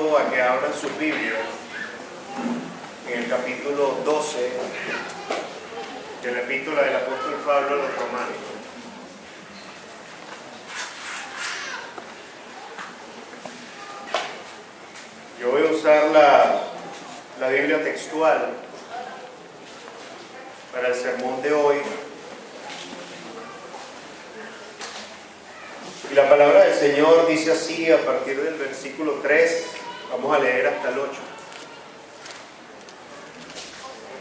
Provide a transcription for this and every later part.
invito a que abran sus Biblias en el capítulo 12 de la epístola del apóstol Pablo a los Romanos. Yo voy a usar la Biblia textual para el sermón de hoy. Y la palabra del Señor dice así a partir del versículo 3, vamos a leer hasta el 8.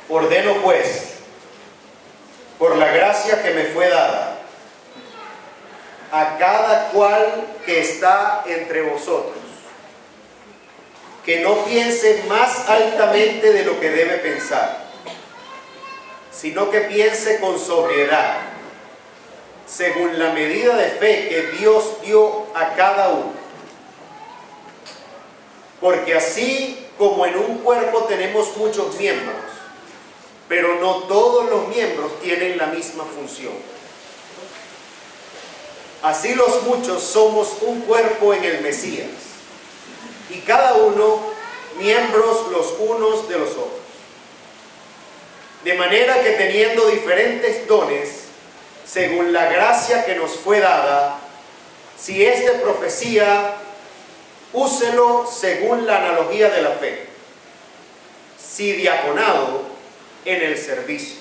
Ordeno pues, por la gracia que me fue dada, a cada cual que está entre vosotros, que no piense más altamente de lo que debe pensar, sino que piense con sobriedad, según la medida de fe que Dios dio a cada uno. Porque así como en un cuerpo tenemos muchos miembros, pero no todos los miembros tienen la misma función. Así los muchos somos un cuerpo en el Mesías, y cada uno miembros los unos de los otros. De manera que teniendo diferentes dones, según la gracia que nos fue dada, si es de profecía, úselo según la analogía de la fe. Si diaconado, en el servicio.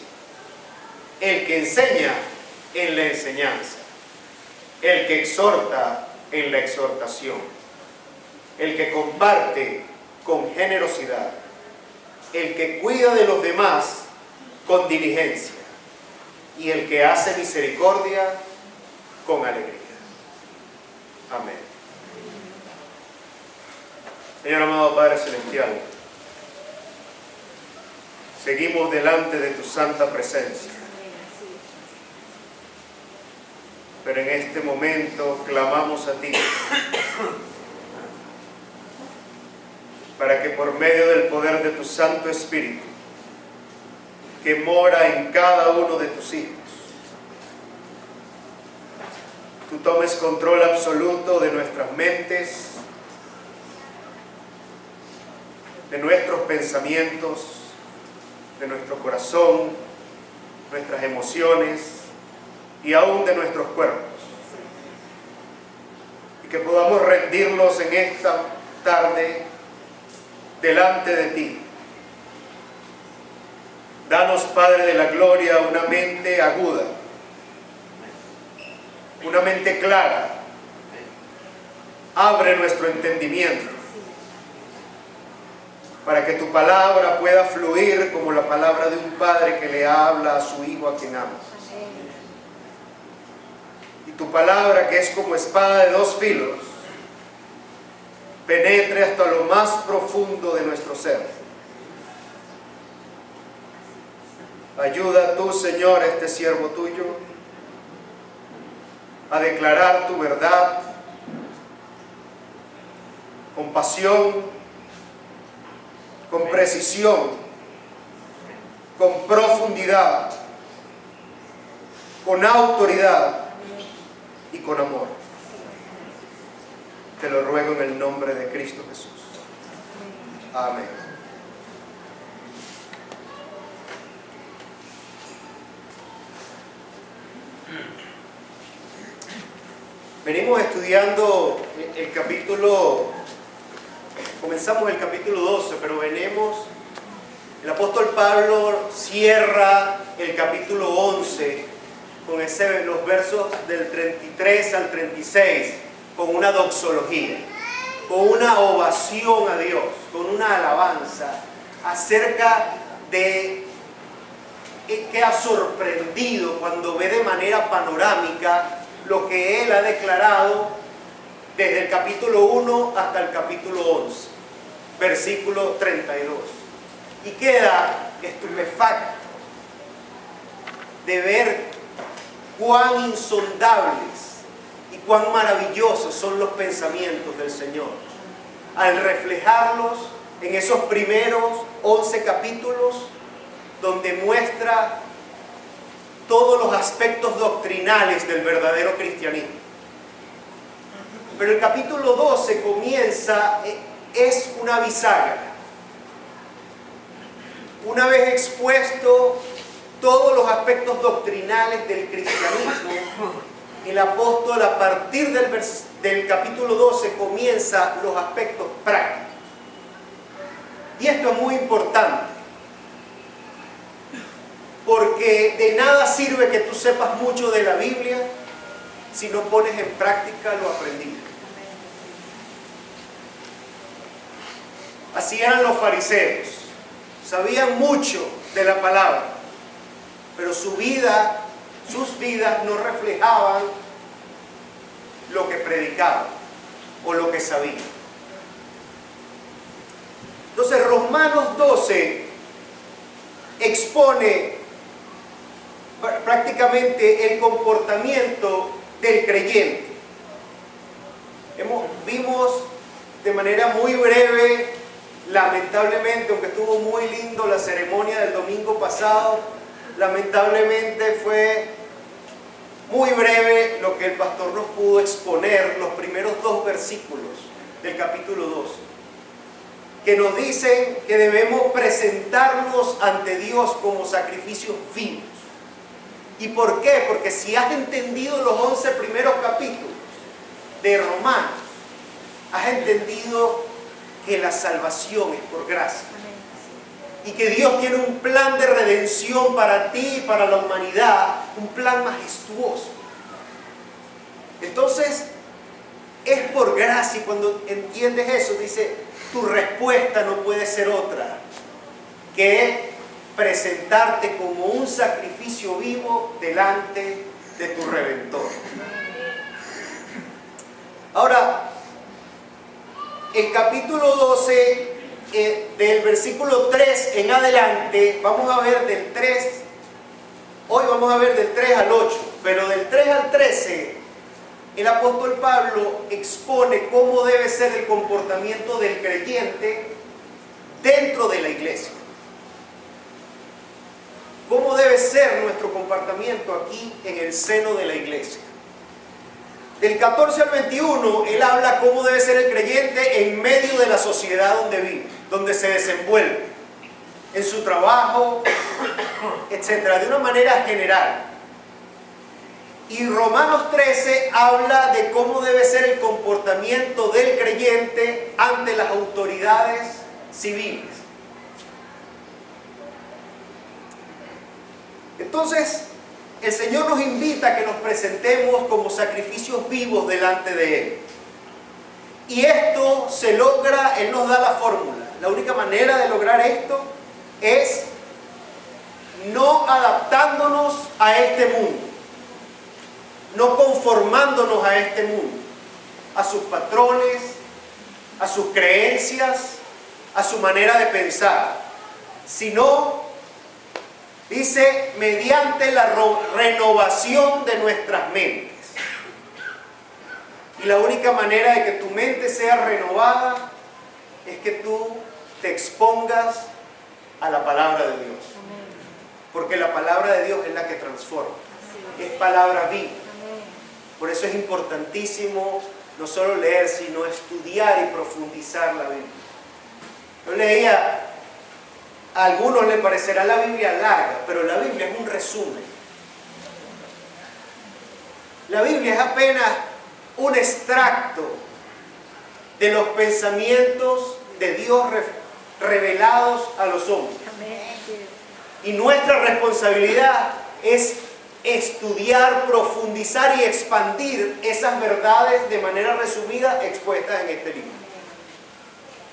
El que enseña, en la enseñanza. El que exhorta, en la exhortación. El que comparte, con generosidad. El que cuida de los demás, con diligencia. Y el que hace misericordia, con alegría. Amén. Señor amado Padre Celestial, seguimos delante de tu santa presencia. Pero en este momento clamamos a ti para que por medio del poder de tu Santo Espíritu, que mora en cada uno de tus hijos, tú tomes control absoluto de nuestras mentes, de nuestros pensamientos, de nuestro corazón, nuestras emociones y aún de nuestros cuerpos. Y que podamos rendirnos en esta tarde delante de ti. Danos, Padre de la Gloria, una mente aguda, una mente clara. Abre nuestro entendimiento para que tu palabra pueda fluir como la palabra de un padre que le habla a su hijo a quien ama. Y tu palabra, que es como espada de dos filos, penetre hasta lo más profundo de nuestro ser. Ayuda tú, Señor, a este siervo tuyo a declarar tu verdad con pasión, con precisión, con profundidad, con autoridad y con amor. Te lo ruego en el nombre de Cristo Jesús. Amén. Venimos estudiando el capítulo, comenzamos el capítulo 12, pero el apóstol Pablo cierra el capítulo 11 con los versos del 33 al 36, con una doxología, con una ovación a Dios, con una alabanza acerca de que ha sorprendido cuando ve de manera panorámica lo que él ha declarado desde el capítulo 1 hasta el capítulo 11, versículo 32. Y queda estupefacto de ver cuán insondables y cuán maravillosos son los pensamientos del Señor, al reflejarlos en esos primeros 11 capítulos, donde muestra todos los aspectos doctrinales del verdadero cristianismo. Pero el capítulo 12 comienza es una bisagra. Una vez expuesto todos los aspectos doctrinales del cristianismo, el apóstol a partir del capítulo 12 comienza los aspectos prácticos. Y esto es muy importante, porque de nada sirve que tú sepas mucho de la Biblia si no pones en práctica lo aprendido. Así eran los fariseos, sabían mucho de la palabra, pero sus vidas no reflejaban lo que predicaban o lo que sabían. Entonces Romanos 12 expone prácticamente el comportamiento del creyente. Vimos de manera muy breve, lamentablemente, aunque estuvo muy lindo la ceremonia del domingo pasado, lamentablemente fue muy breve lo que el pastor nos pudo exponer, los primeros 2 versículos del capítulo 12, que nos dicen que debemos presentarnos ante Dios como sacrificios vivos. ¿Y por qué? Porque si has entendido los 11 primeros capítulos de Romanos, has entendido que la salvación es por gracia. Y que Dios tiene un plan de redención para ti y para la humanidad, un plan majestuoso. Entonces, es por gracia, y cuando entiendes eso, dice, tu respuesta no puede ser otra que presentarte como un sacrificio vivo delante de tu Redentor. Ahora, el capítulo 12, del versículo 3 en adelante, vamos a ver hoy vamos a ver del 3 al 8, pero del 3 al 13, el apóstol Pablo expone cómo debe ser el comportamiento del creyente dentro de la iglesia. ¿Cómo debe ser nuestro comportamiento aquí en el seno de la iglesia? Del 14 al 21, él habla cómo debe ser el creyente en medio de la sociedad donde vive, donde se desenvuelve, en su trabajo, etcétera, de una manera general. Y Romanos 13 habla de cómo debe ser el comportamiento del creyente ante las autoridades civiles. Entonces, el Señor nos invita a que nos presentemos como sacrificios vivos delante de Él. Y esto se logra, Él nos da la fórmula. La única manera de lograr esto es no adaptándonos a este mundo, no conformándonos a este mundo, a sus patrones, a sus creencias, a su manera de pensar, sino, dice, mediante la renovación de nuestras mentes. Y la única manera de que tu mente sea renovada es que tú te expongas a la palabra de Dios. Porque la palabra de Dios es la que transforma. Es palabra viva. Por eso es importantísimo no solo leer, sino estudiar y profundizar la Biblia. Yo leía, a algunos les parecerá la Biblia larga, pero la Biblia es un resumen. La Biblia es apenas un extracto de los pensamientos de Dios revelados a los hombres. Y nuestra responsabilidad es estudiar, profundizar y expandir esas verdades de manera resumida expuestas en este libro.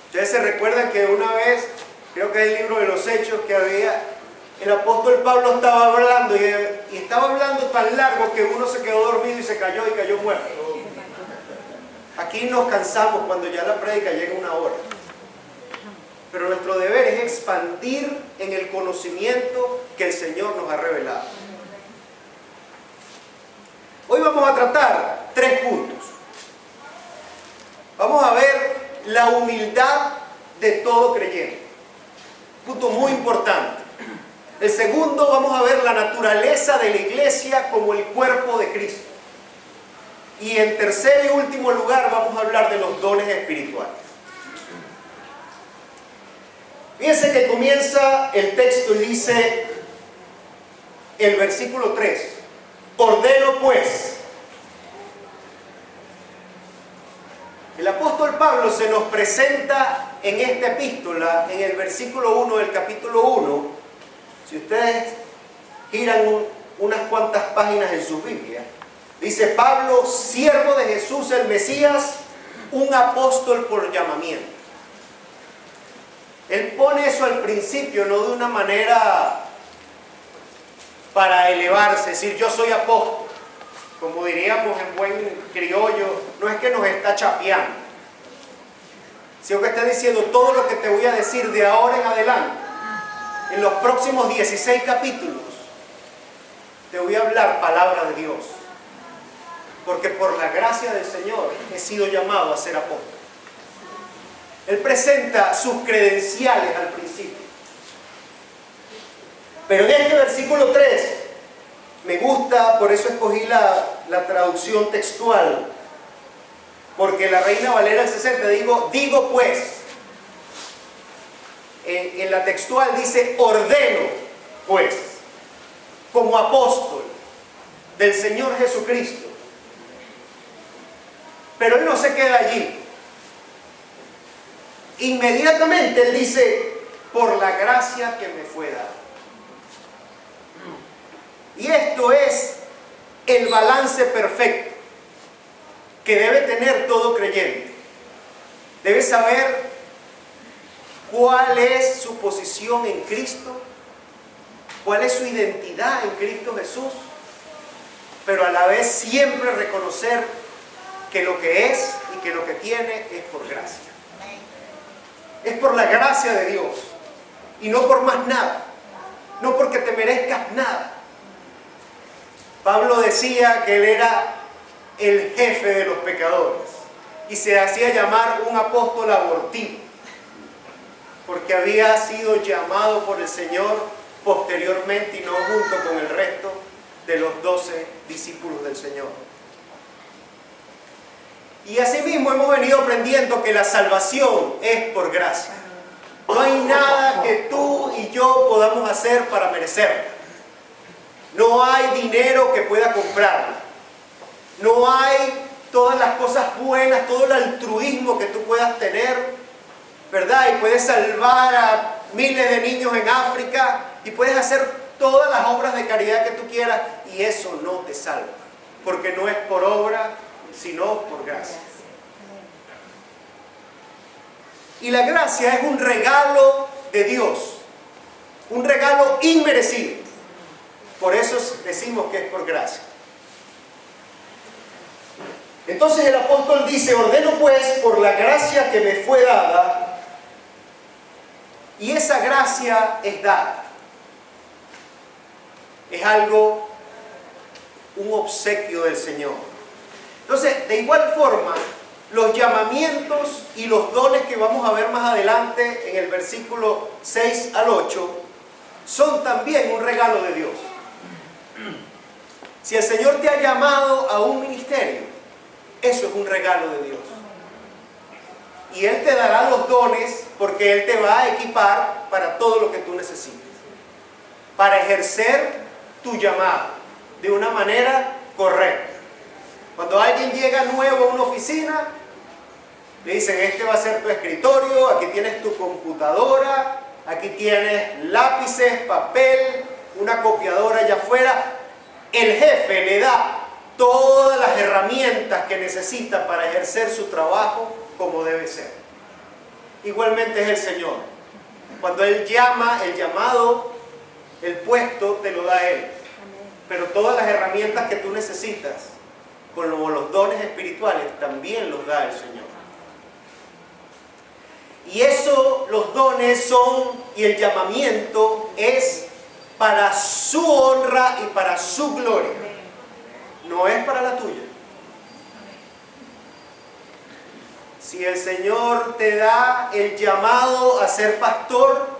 Ustedes se recuerdan que una vez, creo que es el libro de los Hechos, que el apóstol Pablo estaba hablando y estaba hablando tan largo que uno se quedó dormido y cayó muerto. Aquí nos cansamos cuando ya la prédica llega una hora. Pero nuestro deber es expandir en el conocimiento que el Señor nos ha revelado. Hoy vamos a tratar 3 puntos. Vamos a ver la humildad de todo creyente. Punto muy importante. El segundo, vamos a ver la naturaleza de la iglesia como el cuerpo de Cristo. Y en tercer y último lugar vamos a hablar de los dones espirituales. Fíjense que comienza el texto y dice el versículo 3, ordeno pues. El apóstol Pablo se nos presenta en esta epístola, en el versículo 1 del capítulo 1. Si ustedes giran unas cuantas páginas en su Biblia, dice Pablo, siervo de Jesús el Mesías, un apóstol por llamamiento. Él pone eso al principio, no de una manera para elevarse, decir yo soy apóstol. Como diríamos en buen criollo, no es que nos está chapeando, sino que está diciendo todo lo que te voy a decir de ahora en adelante, en los próximos 16 capítulos, te voy a hablar palabra de Dios. Porque por la gracia del Señor he sido llamado a ser apóstol. Él presenta sus credenciales al principio. Pero en este versículo 3, me gusta, por eso escogí la traducción textual, porque la Reina Valera del 60 digo pues, en la textual dice ordeno pues, como apóstol del Señor Jesucristo. Pero él no se queda allí. Inmediatamente él dice, por la gracia que me fue dada. Y esto es el balance perfecto que debe tener todo creyente. Debe saber cuál es su posición en Cristo, cuál es su identidad en Cristo Jesús, pero a la vez siempre reconocer que lo que es y que lo que tiene es por gracia. Es por la gracia de Dios y no por más nada, no porque te merezcas nada. Pablo decía que él era el jefe de los pecadores y se hacía llamar un apóstol abortivo porque había sido llamado por el Señor posteriormente y no junto con el resto de los 12 discípulos del Señor. Y asimismo hemos venido aprendiendo que la salvación es por gracia. No hay nada que tú y yo podamos hacer para merecerla. No hay dinero que pueda comprarla. No hay todas las cosas buenas, todo el altruismo que tú puedas tener, ¿verdad? Y puedes salvar a miles de niños en África y puedes hacer todas las obras de caridad que tú quieras y eso no te salva. Porque no es por obra, sino por gracia. Y la gracia es un regalo de Dios, un regalo inmerecido. Por eso decimos que es por gracia. Entonces el apóstol dice, ordeno pues por la gracia que me fue dada, y esa gracia es dada. Es algo, un obsequio del Señor. Entonces, de igual forma, los llamamientos y los dones que vamos a ver más adelante en el versículo 6 al 8 son también un regalo de Dios. Si el Señor te ha llamado a un ministerio, eso es un regalo de Dios. Y Él te dará los dones porque Él te va a equipar para todo lo que tú necesites. Para ejercer tu llamado de una manera correcta. Cuando alguien llega nuevo a una oficina, le dicen, este va a ser tu escritorio, aquí tienes tu computadora, aquí tienes lápices, papel, una copiadora allá afuera. El jefe le da todas las herramientas que necesita para ejercer su trabajo como debe ser. Igualmente es el Señor. Cuando Él llama, el llamado, el puesto te lo da Él. Pero todas las herramientas que tú necesitas, como los dones espirituales, también los da el Señor. Y eso, los dones son, y el llamamiento es para su honra y para su gloria. No es para la tuya. Si el Señor te da el llamado a ser pastor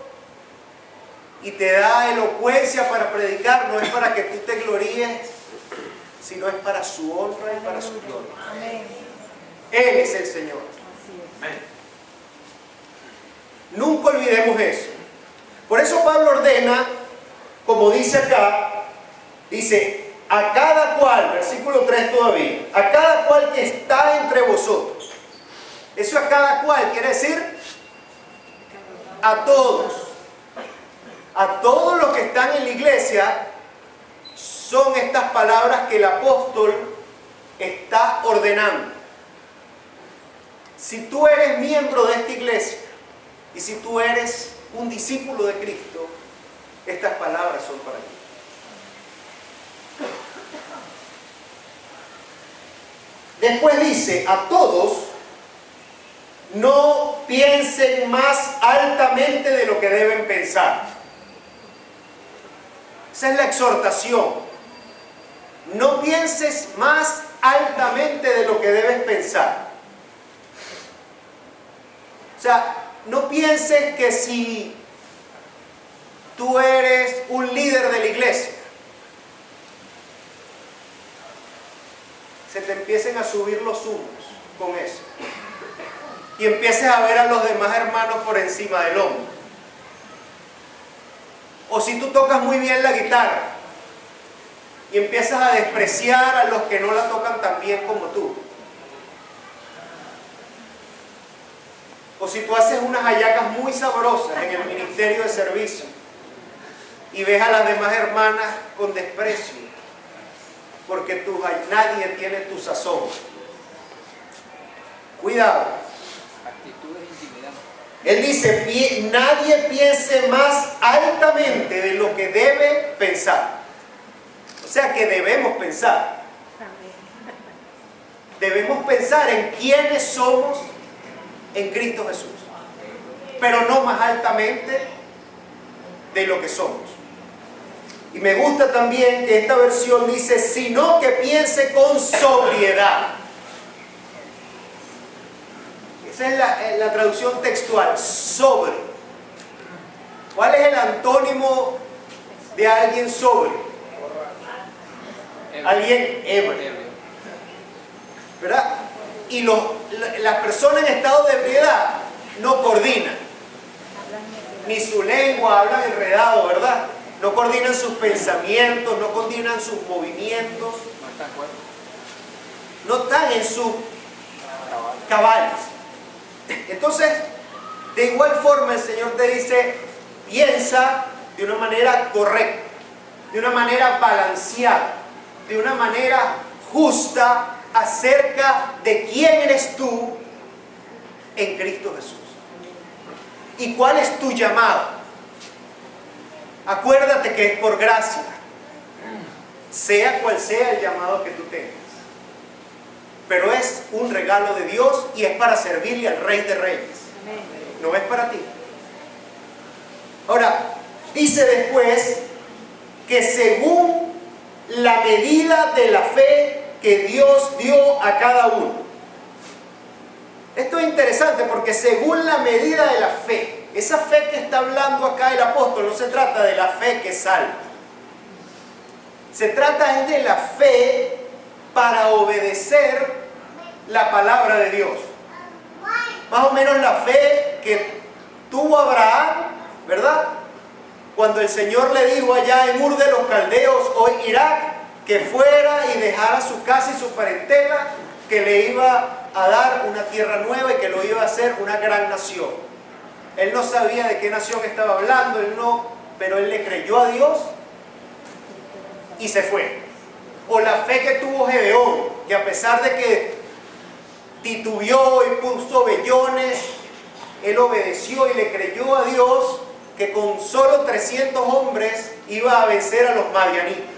y te da elocuencia para predicar, no es para que tú te gloríes, sino es para su honra y para su gloria. Él es el Señor. Nunca olvidemos eso. Por eso Pablo ordena, como dice acá, dice, a cada cual, versículo 3 todavía, a cada cual que está entre vosotros. Eso a cada cual quiere decir a todos. A todos los que están en la iglesia son estas palabras que el apóstol está ordenando. Si tú eres miembro de esta iglesia y si tú eres un discípulo de Cristo, estas palabras son para ti. Después dice, a todos, no piensen más altamente de lo que deben pensar. Esa es la exhortación. No pienses más altamente de lo que debes pensar. O sea, no pienses que si tú eres un líder de la iglesia, se te empiecen a subir los humos con eso. Y empieces a ver a los demás hermanos por encima del hombro. O si tú tocas muy bien la guitarra y empiezas a despreciar a los que no la tocan tan bien como tú. O si tú haces unas hallacas muy sabrosas en el ministerio de servicio y ves a las demás hermanas con desprecio, porque nadie tiene tu sazón. Cuidado. Actitudes intimidantes. Él dice, nadie piense más altamente de lo que debe pensar. O sea que debemos pensar. Debemos pensar en quiénes somos en Cristo Jesús, pero no más altamente de lo que somos. Y me gusta también que esta versión dice, sino que piense con sobriedad. Esa es la traducción textual, sobre. ¿Cuál es el antónimo de alguien sobrio? Alguien ebrio, ¿verdad? Y las personas en estado de ebriedad no coordinan, ni su lengua, hablan enredado, ¿verdad? No coordinan sus pensamientos, no coordinan sus movimientos, no están en sus cabales. Entonces, de igual forma el Señor te dice, piensa de una manera correcta, de una manera balanceada, de una manera justa acerca de quién eres tú en Cristo Jesús. ¿Y cuál es tu llamado? Acuérdate que es por gracia, sea cual sea el llamado que tú tengas. Pero es un regalo de Dios y es para servirle al Rey de Reyes. No es para ti. Ahora, dice después que según la medida de la fe que Dios dio a cada uno. Esto es interesante porque según la medida de la fe, esa fe que está hablando acá el apóstol no se trata de la fe que salva. Se trata de la fe para obedecer la palabra de Dios. Más o menos la fe que tuvo Abraham, ¿verdad? Cuando el Señor le dijo allá en Ur de los Caldeos, hoy Irak, que fuera y dejara su casa y su parentela, que le iba a dar una tierra nueva y que lo iba a hacer una gran nación. Él no sabía de qué nación estaba hablando, pero él le creyó a Dios y se fue. O la fe que tuvo Gedeón, que a pesar de que titubeó y puso vellones, él obedeció y le creyó a Dios que con solo 300 hombres iba a vencer a los madianitas.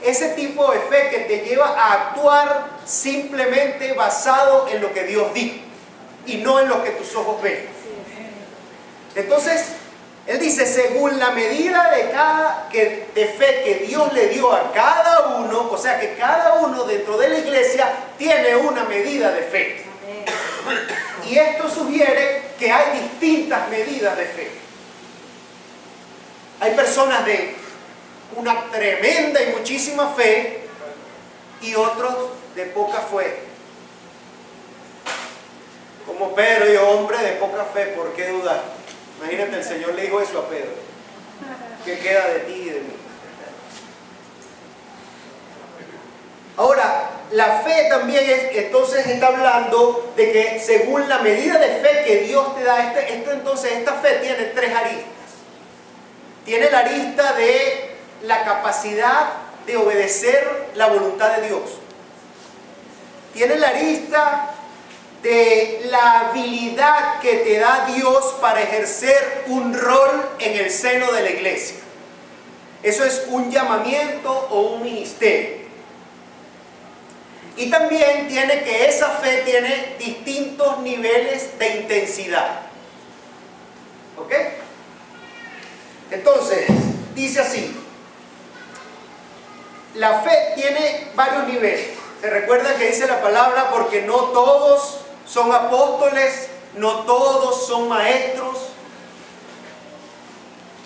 Ese tipo de fe que te lleva a actuar simplemente basado en lo que Dios dijo y no en lo que tus ojos ven. Entonces, él dice, según la medida de fe que Dios le dio a cada uno, o sea que cada uno dentro de la iglesia tiene una medida de fe. Y esto sugiere que hay distintas medidas de fe. Hay personas de una tremenda y muchísima fe y otros de poca fe. Como Pedro y hombre de poca fe, ¿por qué dudar? Imagínate, el Señor le dijo eso a Pedro. ¿Qué queda de ti y de mí? Ahora, la fe también entonces está hablando de que según la medida de fe que Dios te da, entonces esta fe tiene tres aristas. Tiene la arista de la capacidad de obedecer la voluntad de Dios. Tiene la arista de la habilidad que te da Dios para ejercer un rol en el seno de la iglesia. Eso es un llamamiento o un ministerio. Y también tiene que esa fe tiene distintos niveles de intensidad. ¿Ok? Entonces, dice así. La fe tiene varios niveles. Se recuerda que dice la palabra, porque no todos son apóstoles, no todos son maestros.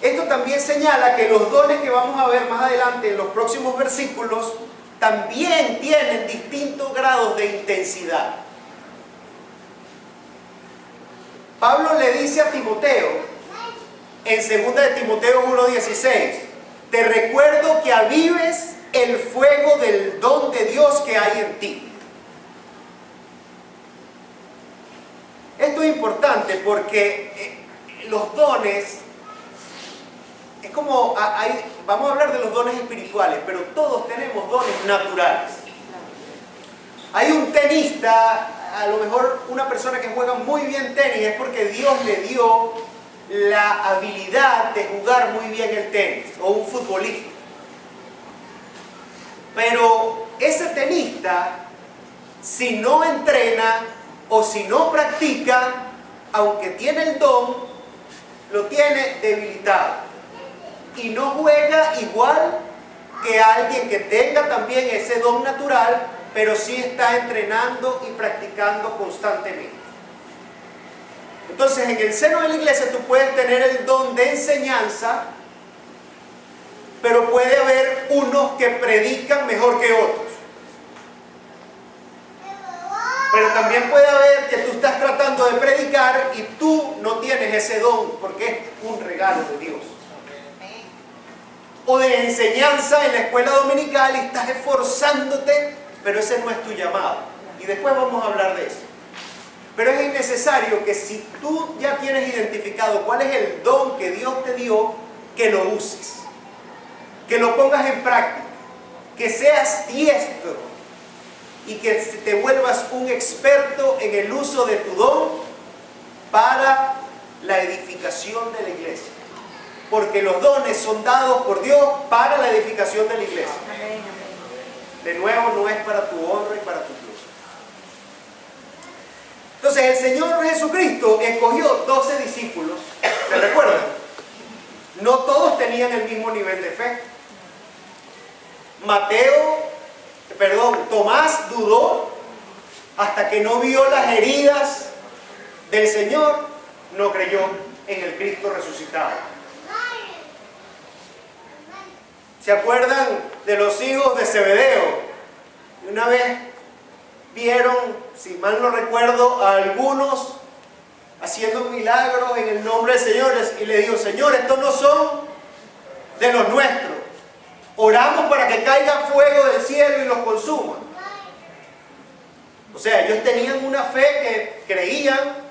Esto también señala que los dones que vamos a ver más adelante en los próximos versículos también tienen distintos grados de intensidad. Pablo le dice a Timoteo, en 2 de Timoteo 1:16, te recuerdo que avives el fuego del don de Dios que hay en ti. Esto es importante porque los dones, es como, vamos a hablar de los dones espirituales, pero todos tenemos dones naturales. Hay un tenista, a lo mejor una persona que juega muy bien tenis, es porque Dios le dio la habilidad de jugar muy bien el tenis, o un futbolista. Pero ese tenista, si no entrena o si no practica, aunque tiene el don, lo tiene debilitado. Y no juega igual que alguien que tenga también ese don natural, pero sí está entrenando y practicando constantemente. Entonces, en el seno de la iglesia tú puedes tener el don de enseñanza, pero puede haber unos que predican mejor que otros. Pero también puede haber que tú estás tratando de predicar y tú no tienes ese don, porque es un regalo de Dios. O de enseñanza en la escuela dominical y estás esforzándote, pero ese no es tu llamado. Y después vamos a hablar de eso. Pero es necesario que si tú ya tienes identificado cuál es el don que Dios te dio, que lo uses. Que lo pongas en práctica. Que seas diestro. Y que te vuelvas un experto en el uso de tu don para la edificación de la iglesia. Porque los dones son dados por Dios para la edificación de la iglesia. De nuevo, no es para tu honra y para tu gloria. Entonces, el Señor Jesucristo escogió 12 discípulos. ¿Se recuerdan? No todos tenían el mismo nivel de fe. Tomás dudó hasta que no vio las heridas del Señor, no creyó en el Cristo resucitado. ¿Se acuerdan de los hijos de Zebedeo? Una vez vieron, si mal no recuerdo, a algunos haciendo milagros en el nombre del Señor y le dijo, Señor, estos no son de los nuestros. Oramos para que caiga fuego del cielo y los consuma. O sea, ellos tenían una fe que creían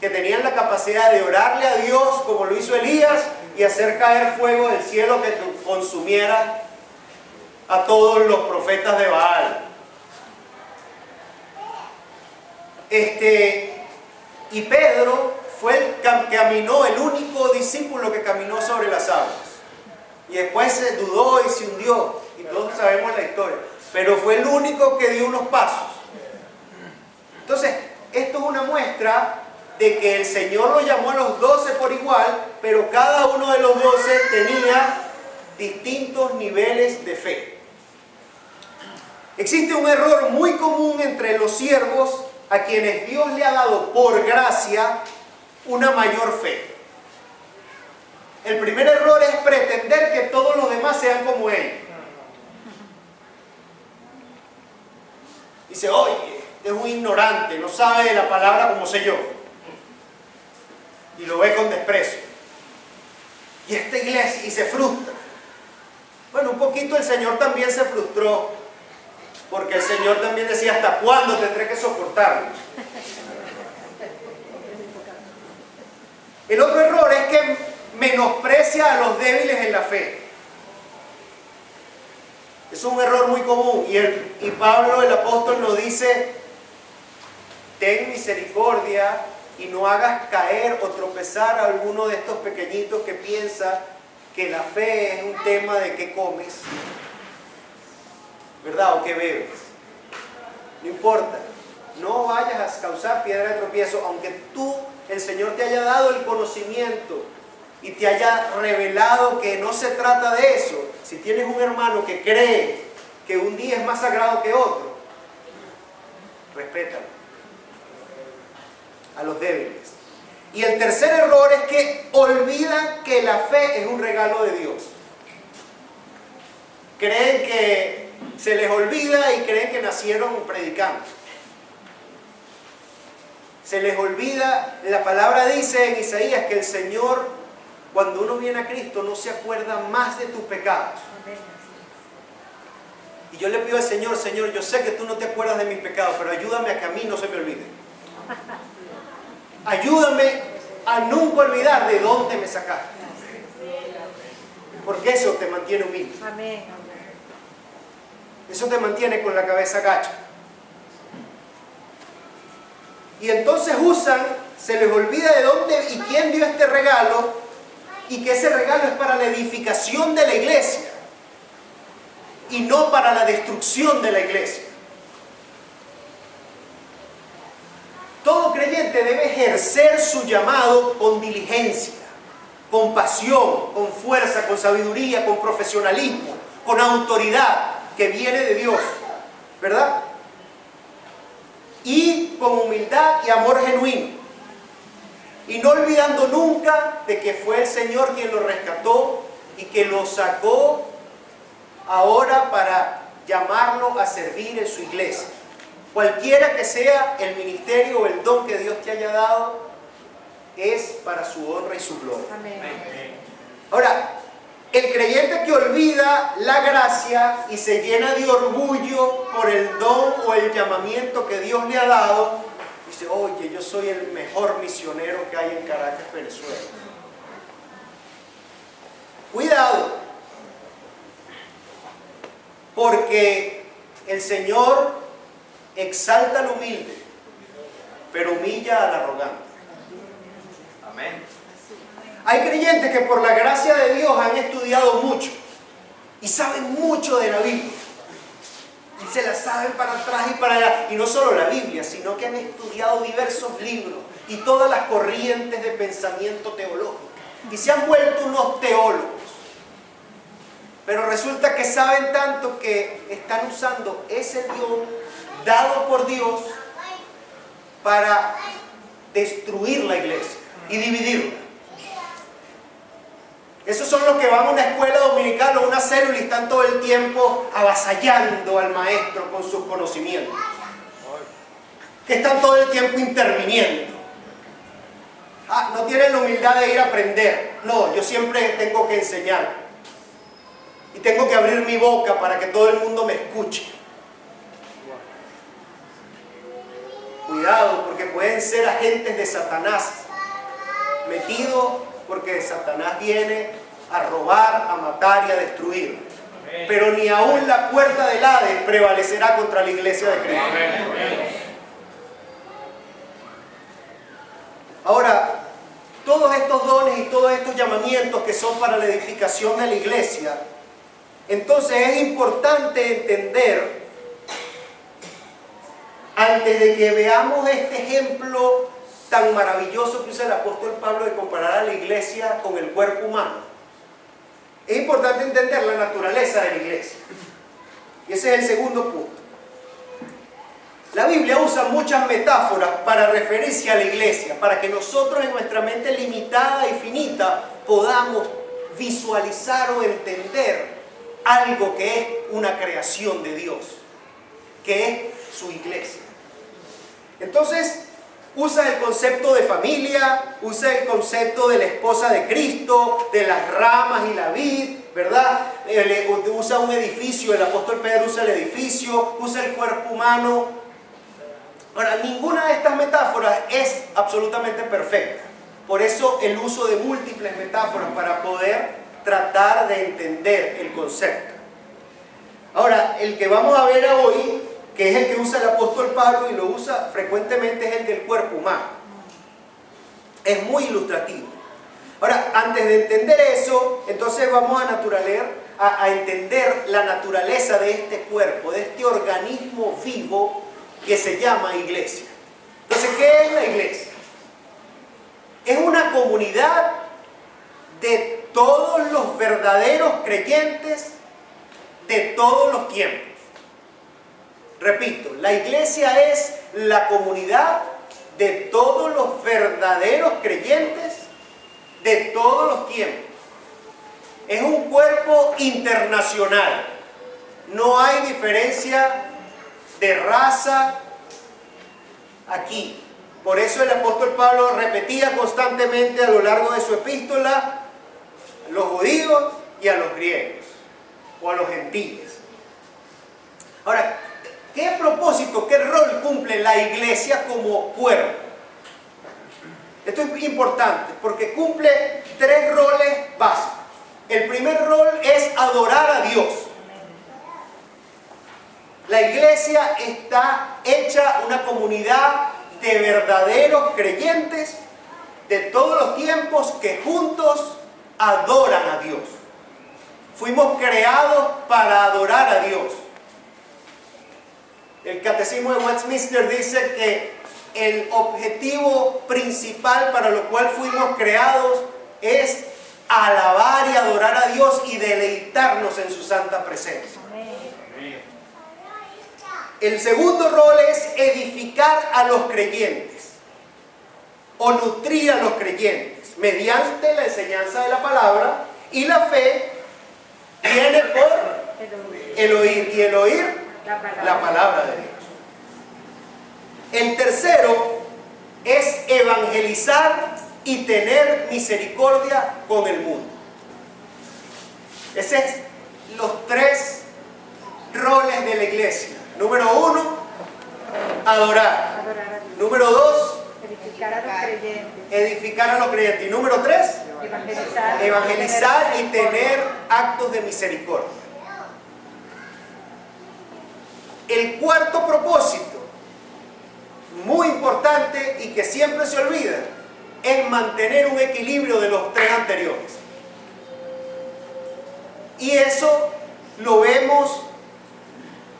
que tenían la capacidad de orarle a Dios como lo hizo Elías y hacer caer fuego del cielo que consumiera a todos los profetas de Baal. Y Pedro fue el que caminó, el único discípulo que caminó sobre las aguas. Y después se dudó y se hundió. Y todos sabemos la historia. Pero fue el único que dio unos pasos. Entonces, esto es una muestra de que el Señor lo llamó a los 12 por igual, pero cada uno de los 12 tenía distintos niveles de fe. Existe un error muy común entre los siervos a quienes Dios le ha dado por gracia una mayor fe. El primer error es pretender que todos los demás sean como él. Dice, oye, este es un ignorante, no sabe de la palabra como sé yo. y lo ve con desprecio. Y esta iglesia, y se frustra. Bueno, un poquito el Señor también se frustró, porque el Señor también decía, ¿hasta cuándo tendré que soportarlos? El otro error es que menosprecia a los débiles en la fe. Es un error muy común, y Pablo el apóstol nos dice, ten misericordia y no hagas caer o tropezar a alguno de estos pequeñitos que piensa que la fe es un tema de qué comes, ¿verdad? O qué bebes. No importa, no vayas a causar piedra de tropiezo, aunque el Señor te haya dado el conocimiento y te haya revelado que no se trata de eso. Si tienes un hermano que cree que un día es más sagrado que otro, respétalo. A los débiles. Y el tercer error es que olvidan que la fe es un regalo de Dios. Creen que se les olvida y creen que nacieron predicando. Se les olvida, la palabra dice en Isaías que el Señor, cuando uno viene a Cristo, no se acuerda más de tus pecados. Y yo le pido al Señor, Señor, yo sé que tú no te acuerdas de mis pecados, pero ayúdame a que a mí no se me olvide. Ayúdame a nunca olvidar de dónde me sacaste. Porque eso te mantiene humilde. Eso te mantiene con la cabeza gacha. Y entonces se les olvida de dónde y quién dio este regalo, y que ese regalo es para la edificación de la iglesia y no para la destrucción de la iglesia. Todo creyente debe ejercer su llamado con diligencia, con pasión, con fuerza, con sabiduría, con profesionalismo, con autoridad que viene de Dios, ¿verdad? Y con humildad y amor genuino. Y no olvidando nunca de que fue el Señor quien lo rescató y que lo sacó ahora para llamarlo a servir en su iglesia. Cualquiera que sea el ministerio o el don que Dios te haya dado, es para su honra y su gloria. Amén. Ahora, el creyente que olvida la gracia y se llena de orgullo por el don o el llamamiento que Dios le ha dado, dice, oye, yo soy el mejor misionero que hay en Caracas, Venezuela. Cuidado, porque el Señor exalta al humilde, pero humilla al arrogante. Amén. Hay creyentes que por la gracia de Dios han estudiado mucho y saben mucho de la Biblia. Y se la saben para atrás y para allá. Y no solo la Biblia, sino que han estudiado diversos libros y todas las corrientes de pensamiento teológico. Y se han vuelto unos teólogos. Pero resulta que saben tanto que están usando ese Dios dado por Dios para destruir la iglesia y dividirla. Esos son los que van a una escuela dominical o una célula y están todo el tiempo avasallando al maestro con sus conocimientos. Que están todo el tiempo interviniendo. No tienen la humildad de ir a aprender. No, yo siempre tengo que enseñar. Y tengo que abrir mi boca para que todo el mundo me escuche. Cuidado, porque pueden ser agentes de Satanás, metidos porque Satanás viene a robar, a matar y a destruir. Pero ni aún la puerta del Hades prevalecerá contra la iglesia de Cristo. Ahora, todos estos dones y todos estos llamamientos que son para la edificación de la iglesia, entonces es importante entender, antes de que veamos este ejemplo tan maravilloso que usa el apóstol Pablo de comparar a la iglesia con el cuerpo humano, es importante entender la naturaleza de la iglesia. Y ese es el segundo punto. La Biblia usa muchas metáforas para referirse a la iglesia, para que nosotros en nuestra mente limitada y finita podamos visualizar o entender algo que es una creación de Dios, que es su iglesia. Entonces, usa el concepto de familia, usa el concepto de la esposa de Cristo, de las ramas y la vid, ¿verdad? Usa un edificio, el apóstol Pedro usa el edificio, usa el cuerpo humano. Ahora, ninguna de estas metáforas es absolutamente perfecta. Por eso el uso de múltiples metáforas para poder tratar de entender el concepto. Ahora, el que vamos a ver hoy, que es el que usa el apóstol Pablo y lo usa frecuentemente, es el del cuerpo humano. Es muy ilustrativo. Ahora, antes de entender eso, entonces vamos a entender la naturaleza de este cuerpo, de este organismo vivo que se llama iglesia. Entonces, ¿qué es la iglesia? Es una comunidad de todos los verdaderos creyentes de todos los tiempos. Repito, la iglesia es la comunidad de todos los verdaderos creyentes de todos los tiempos. Es un cuerpo internacional. No hay diferencia de raza aquí. Por eso el apóstol Pablo repetía constantemente a lo largo de su epístola a los judíos y a los griegos o a los gentiles. Ahora, ¿qué propósito, qué rol cumple la iglesia como cuerpo? Esto es importante porque cumple 3 roles básicos. El primer rol es adorar a Dios. La iglesia está hecha una comunidad de verdaderos creyentes de todos los tiempos que juntos adoran a Dios. Fuimos creados para adorar a Dios. El Catecismo de Westminster dice que el objetivo principal para lo cual fuimos creados es alabar y adorar a Dios y deleitarnos en su santa presencia. El segundo rol es edificar a los creyentes o nutrir a los creyentes mediante la enseñanza de la palabra, y la fe viene por el oír, y el oír la palabra de Dios. El tercero es evangelizar y tener misericordia con el mundo. Esos son los 3 roles de la iglesia. Número 1, adorar. Número 2, edificar a los creyentes. Edificar a los creyentes. Y número 3, evangelizar y tener actos de misericordia. El cuarto propósito, muy importante y que siempre se olvida, es mantener un equilibrio de los 3 anteriores. Y eso lo vemos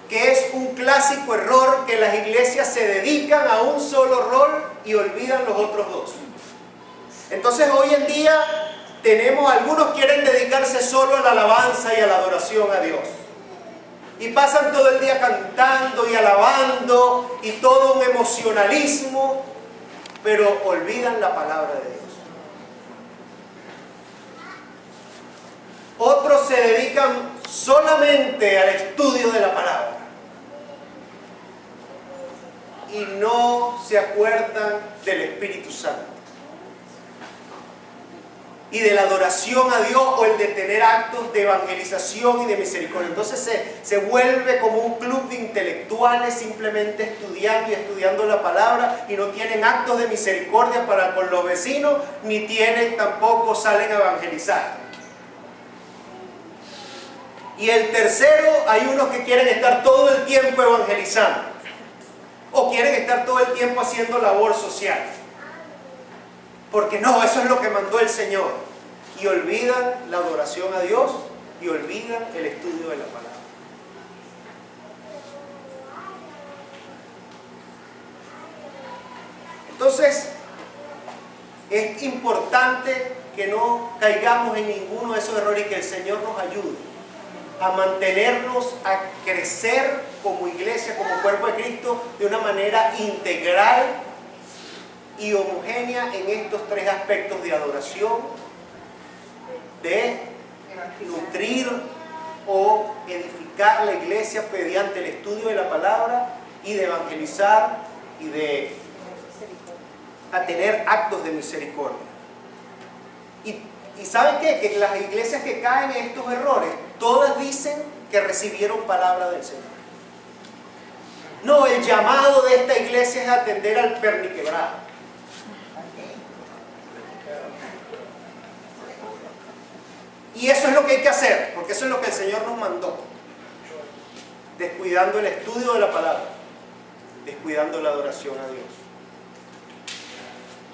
que es un clásico error, que las iglesias se dedican a un solo rol y olvidan los otros 2. Entonces hoy en día tenemos, algunos quieren dedicarse solo a la alabanza y a la adoración a Dios. Y pasan todo el día cantando y alabando y todo un emocionalismo, pero olvidan la palabra de Dios. Otros se dedican solamente al estudio de la palabra y no se acuerdan del Espíritu Santo y de la adoración a Dios, o el de tener actos de evangelización y de misericordia. Entonces se vuelve como un club de intelectuales simplemente estudiando y estudiando la palabra, y no tienen actos de misericordia para con los vecinos, ni tampoco salen a evangelizar. Y el tercero, hay unos que quieren estar todo el tiempo evangelizando, o quieren estar todo el tiempo haciendo labor social, porque no, eso es lo que mandó el Señor, y olvidan la adoración a Dios y olvidan el estudio de la palabra. Entonces, es importante que no caigamos en ninguno de esos errores y que el Señor nos ayude a mantenernos, a crecer como iglesia, como cuerpo de Cristo, de una manera integral y homogénea en estos 3 aspectos de adoración, de nutrir o edificar la iglesia mediante el estudio de la palabra, y de evangelizar y de a tener actos de misericordia. ¿Y saben qué? Que las iglesias que caen en estos errores, todas dicen que recibieron palabra del Señor. No, el llamado de esta iglesia es atender al perniquebrado. Y eso es lo que hay que hacer, porque eso es lo que el Señor nos mandó. Descuidando el estudio de la palabra, descuidando la adoración a Dios.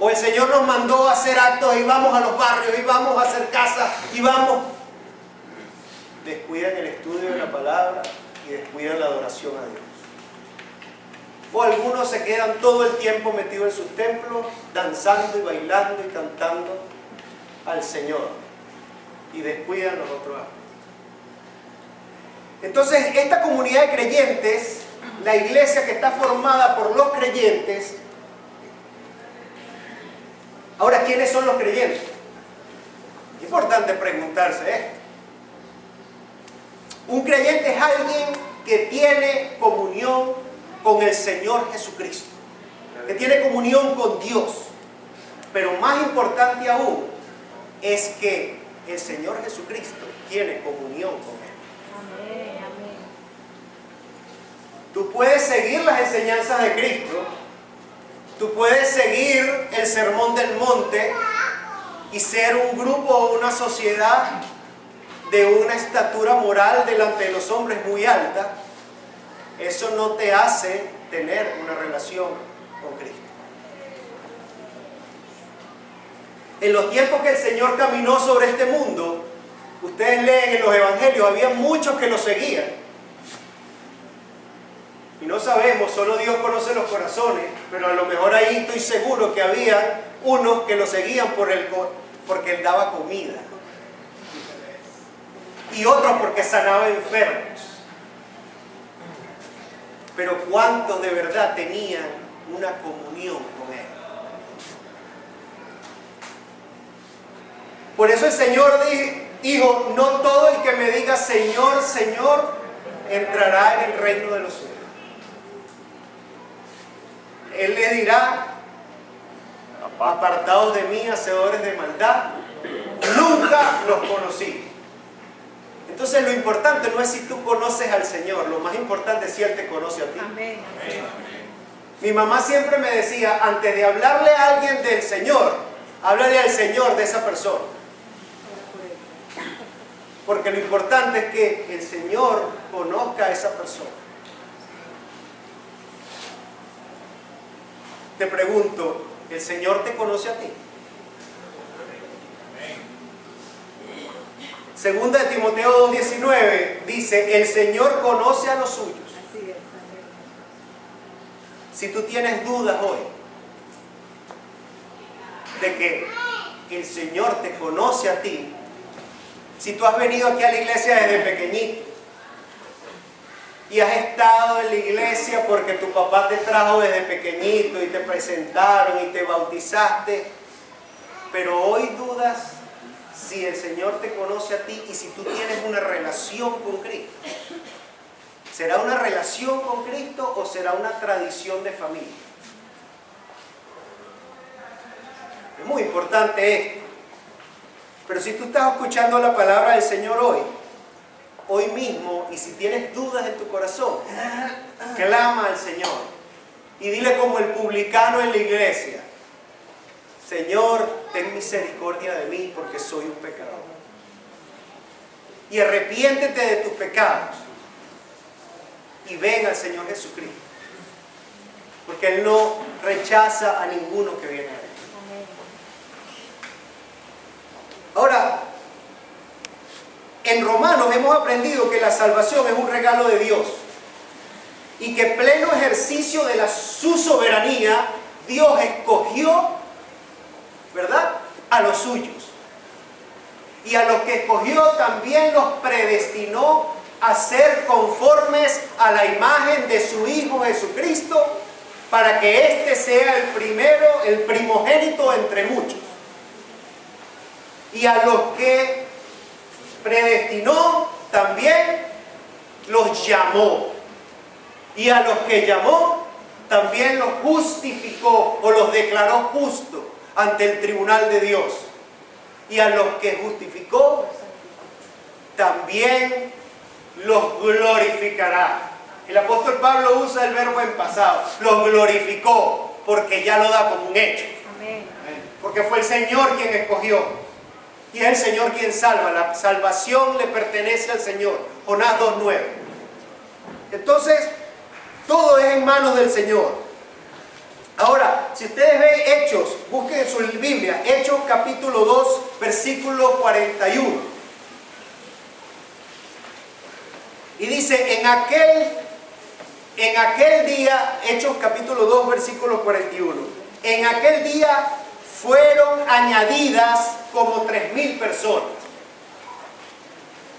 O el Señor nos mandó a hacer actos y vamos a los barrios y vamos a hacer casas y vamos. Descuidan el estudio de la palabra y descuidan la adoración a Dios. O algunos se quedan todo el tiempo metidos en sus templos, danzando y bailando y cantando al Señor, y descuidan los otros actos. Entonces, esta comunidad de creyentes, la iglesia que está formada por los creyentes. Ahora, ¿quiénes son los creyentes? Es importante preguntarse esto. Un creyente es alguien que tiene comunión con el Señor Jesucristo, que tiene comunión con Dios. Pero más importante aún es que el Señor Jesucristo tiene comunión con Él. Amén, amén. Tú puedes seguir las enseñanzas de Cristo, tú puedes seguir el sermón del monte y ser un grupo o una sociedad de una estatura moral delante de los hombres muy alta. Eso no te hace tener una relación con Cristo. En los tiempos que el Señor caminó sobre este mundo, ustedes leen en los evangelios, había muchos que lo seguían. Y no sabemos, solo Dios conoce los corazones, pero a lo mejor ahí estoy seguro que había unos que lo seguían porque Él daba comida. Y otros porque sanaba enfermos. Pero ¿cuántos de verdad tenían una comunión con Él? Por eso el Señor dijo, no todo el que me diga Señor, Señor, entrará en el reino de los cielos. Él le dirá, apartados de mí, hacedores de maldad, nunca los conocí. Entonces lo importante no es si tú conoces al Señor, lo más importante es si Él te conoce a ti. Amén. Mi mamá siempre me decía, antes de hablarle a alguien del Señor, háblale al Señor de esa persona. Porque lo importante es que el Señor conozca a esa persona. Te pregunto, ¿el Señor te conoce a ti? Segunda de Timoteo 2:19 dice, el Señor conoce a los suyos. Así es. Si tú tienes dudas hoy de que el Señor te conoce a ti, si tú has venido aquí a la iglesia desde pequeñito y has estado en la iglesia porque tu papá te trajo desde pequeñito y te presentaron y te bautizaste, pero hoy dudas si el Señor te conoce a ti y si tú tienes una relación con Cristo. ¿Será una relación con Cristo o será una tradición de familia? Es muy importante esto. Pero si tú estás escuchando la palabra del Señor hoy mismo, y si tienes dudas en tu corazón, clama al Señor y dile como el publicano en la iglesia, Señor, ten misericordia de mí porque soy un pecador. Y arrepiéntete de tus pecados y ven al Señor Jesucristo, porque Él no rechaza a ninguno que viene a Él. Ahora, en Romanos hemos aprendido que la salvación es un regalo de Dios y que pleno ejercicio de su soberanía, Dios escogió, ¿verdad?, a los suyos. Y a los que escogió también los predestinó a ser conformes a la imagen de su Hijo Jesucristo, para que éste sea el primero, el primogénito entre muchos. Y a los que predestinó también los llamó. Y a los que llamó también los justificó o los declaró justos ante el tribunal de Dios. Y a los que justificó, también los glorificará. El apóstol Pablo usa el verbo en pasado. Los glorificó porque ya lo da como un hecho. Amén. Porque fue el Señor quien escogió. Y es el Señor quien salva. La salvación le pertenece al Señor. Jonás 2:9. Entonces, todo es en manos del Señor. Ahora, si ustedes ven Hechos, busquen en su Biblia, Hechos capítulo 2, versículo 41. Y dice, en aquel día, Hechos capítulo 2, versículo 41. En aquel día fueron añadidas como 3.000 personas.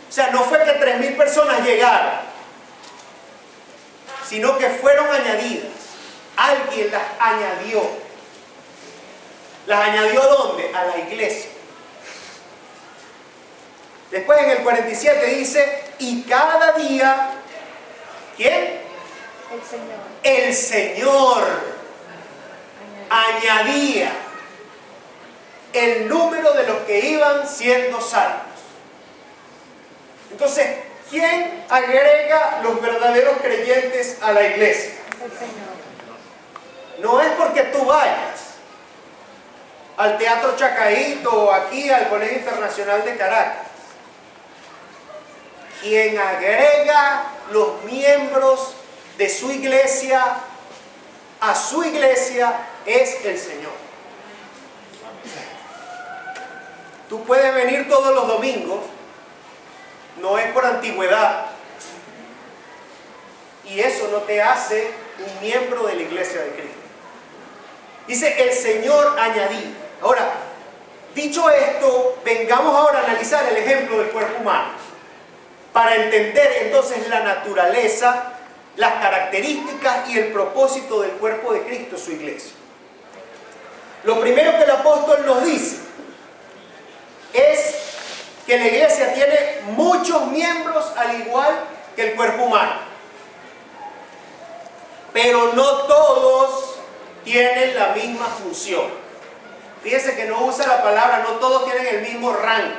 O sea, no fue que 3.000 personas llegaron, sino que fueron añadidas. Alguien las añadió. ¿Las añadió a dónde? A la iglesia. Después en el 47 dice, y cada día, ¿quién? El Señor. El Señor añadía el número de los que iban siendo salvos. Entonces, ¿quién agrega los verdaderos creyentes a la iglesia? El Señor. No es porque tú vayas al Teatro Chacaíto o aquí al Colegio Internacional de Caracas. Quien agrega los miembros de su iglesia a su iglesia es el Señor. Tú puedes venir todos los domingos, no es por antigüedad, y eso no te hace un miembro de la iglesia de Cristo. Dice el Señor añadido. Ahora, dicho esto, vengamos ahora a analizar el ejemplo del cuerpo humano para entender entonces la naturaleza, las características y el propósito del cuerpo de Cristo, su iglesia. Lo primero que el apóstol nos dice es que la iglesia tiene muchos miembros al igual que el cuerpo humano, pero no todos tienen la misma función. Fíjense que no usa la palabra, no todos tienen el mismo rango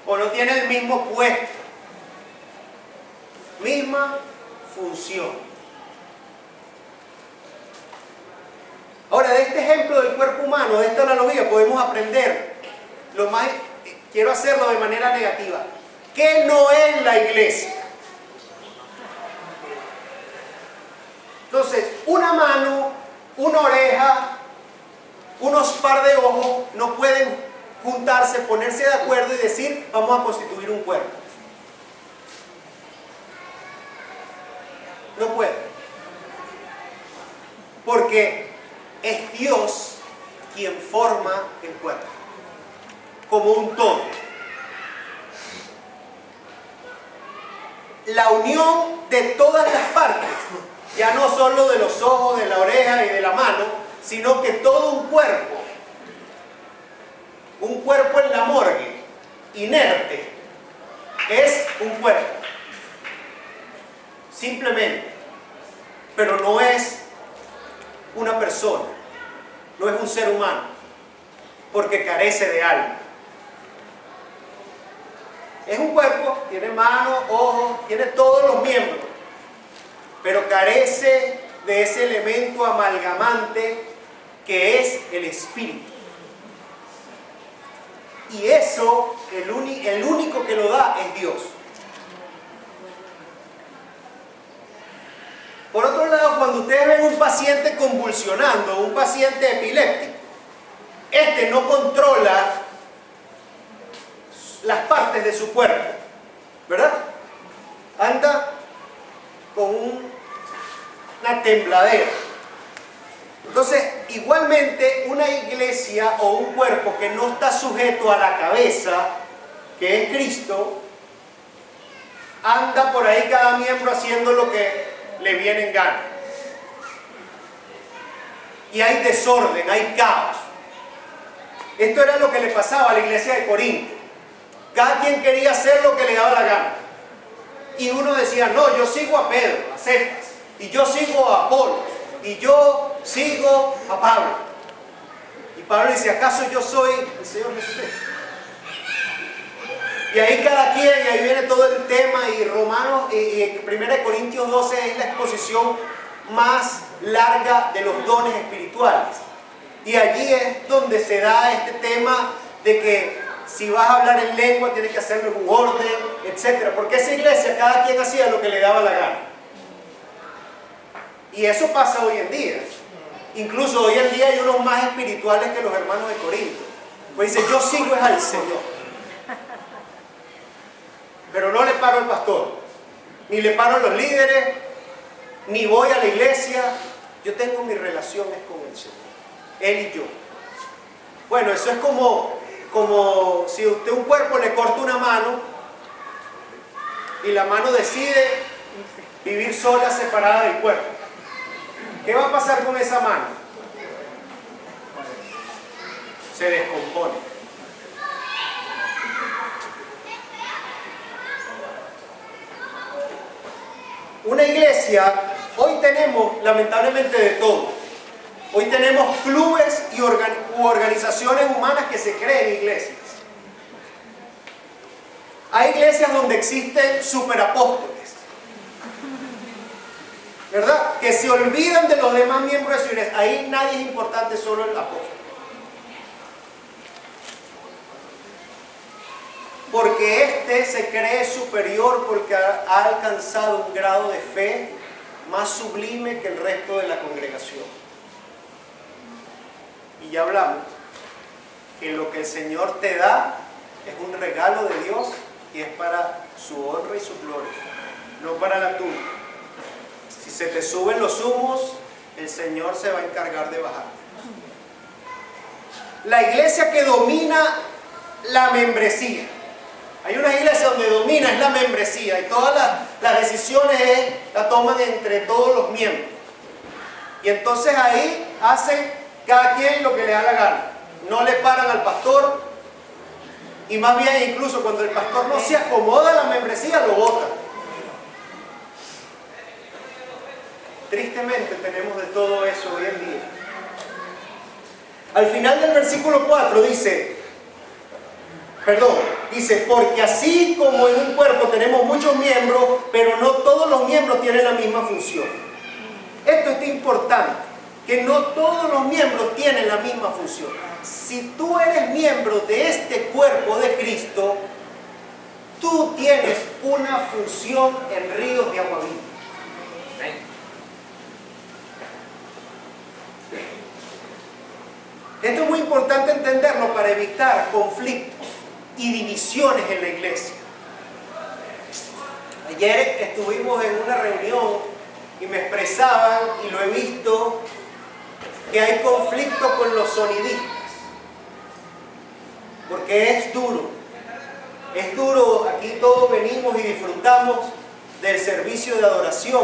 o no tienen el mismo puesto, misma función. Ahora, de este ejemplo del cuerpo humano, de esta analogía, podemos aprender lo más, quiero hacerlo de manera negativa, ¿qué no es la iglesia? Entonces, una mano, una oreja, unos par de ojos no pueden juntarse, ponerse de acuerdo y decir, vamos a constituir un cuerpo. No puede. Porque es Dios quien forma el cuerpo, como un todo. La unión de todas las partes, ya no solo de los ojos, de la oreja y de la mano, sino que todo un cuerpo en la morgue, inerte, es un cuerpo, simplemente, pero no es una persona, no es un ser humano, porque carece de alma. Es un cuerpo, tiene manos, ojos, tiene todos los miembros, pero carece de ese elemento amalgamante que es el espíritu. Y eso, el único que lo da es Dios. Por otro lado, cuando ustedes ven un paciente convulsionando, un paciente epiléptico, este no controla las partes de su cuerpo, ¿verdad? Anda con una tembladera. Entonces, igualmente, una iglesia o un cuerpo que no está sujeto a la cabeza, que es Cristo, anda por ahí cada miembro haciendo lo que le viene en gana. Y hay desorden, hay caos. Esto era lo que le pasaba a la iglesia de Corinto. Cada quien quería hacer lo que le daba la gana. Y uno decía, no, yo sigo a Pedro, a Cefas. y yo sigo a Apolos, y yo sigo a Pablo. Y Pablo dice, ¿acaso yo soy el Señor Jesucristo? Y ahí cada quien, y ahí viene todo el tema, y Romanos, y 1 Corintios 12 es la exposición más larga de los dones espirituales. Y allí es donde se da este tema de que si vas a hablar en lengua tienes que hacerlo en un orden, etc. Porque esa iglesia, cada quien hacía lo que le daba la gana. Y eso pasa hoy en día. Incluso hoy en día hay unos más espirituales que los hermanos de Corinto. Pues dice, yo sigo es al Señor. Pero no le paro al pastor, ni le paro a los líderes, ni voy a la iglesia. Yo tengo mis relaciones con el Señor, Él y yo. Bueno, eso es como si usted un cuerpo le corta una mano y la mano decide vivir sola, separada del cuerpo. ¿Qué va a pasar con esa mano? Se descompone. Una iglesia, hoy tenemos lamentablemente de todo. Hoy tenemos clubes y organizaciones humanas que se creen iglesias. Hay iglesias donde existen superapóstoles, ¿verdad? Que se olvidan de los demás miembros de su iglesia. Ahí nadie es importante, solo el apóstol. Porque éste se cree superior porque ha alcanzado un grado de fe más sublime que el resto de la congregación. Y ya hablamos que lo que el Señor te da es un regalo de Dios y es para su honra y su gloria, no para la tuya. Si se te suben los humos, el Señor se va a encargar de bajar. La iglesia que domina la membresía. Hay una iglesia donde domina es la membresía y todas las decisiones las toman entre todos los miembros. Y entonces ahí hacen cada quien lo que le da la gana. No le paran al pastor y más bien incluso cuando el pastor no se acomoda a la membresía lo votan. Tristemente tenemos de todo eso hoy en día. Al final del versículo 4 dice, porque así como en un cuerpo tenemos muchos miembros, pero no todos los miembros tienen la misma función. Esto es importante, que no todos los miembros tienen la misma función. Si tú eres miembro de este cuerpo de Cristo, tú tienes una función en Ríos de Agua Viva. Esto es muy importante entenderlo para evitar conflictos y divisiones en la iglesia. Ayer estuvimos en una reunión y me expresaban, y lo he visto, que hay conflicto con los sonidistas. Porque es duro. Es duro, aquí todos venimos y disfrutamos del servicio de adoración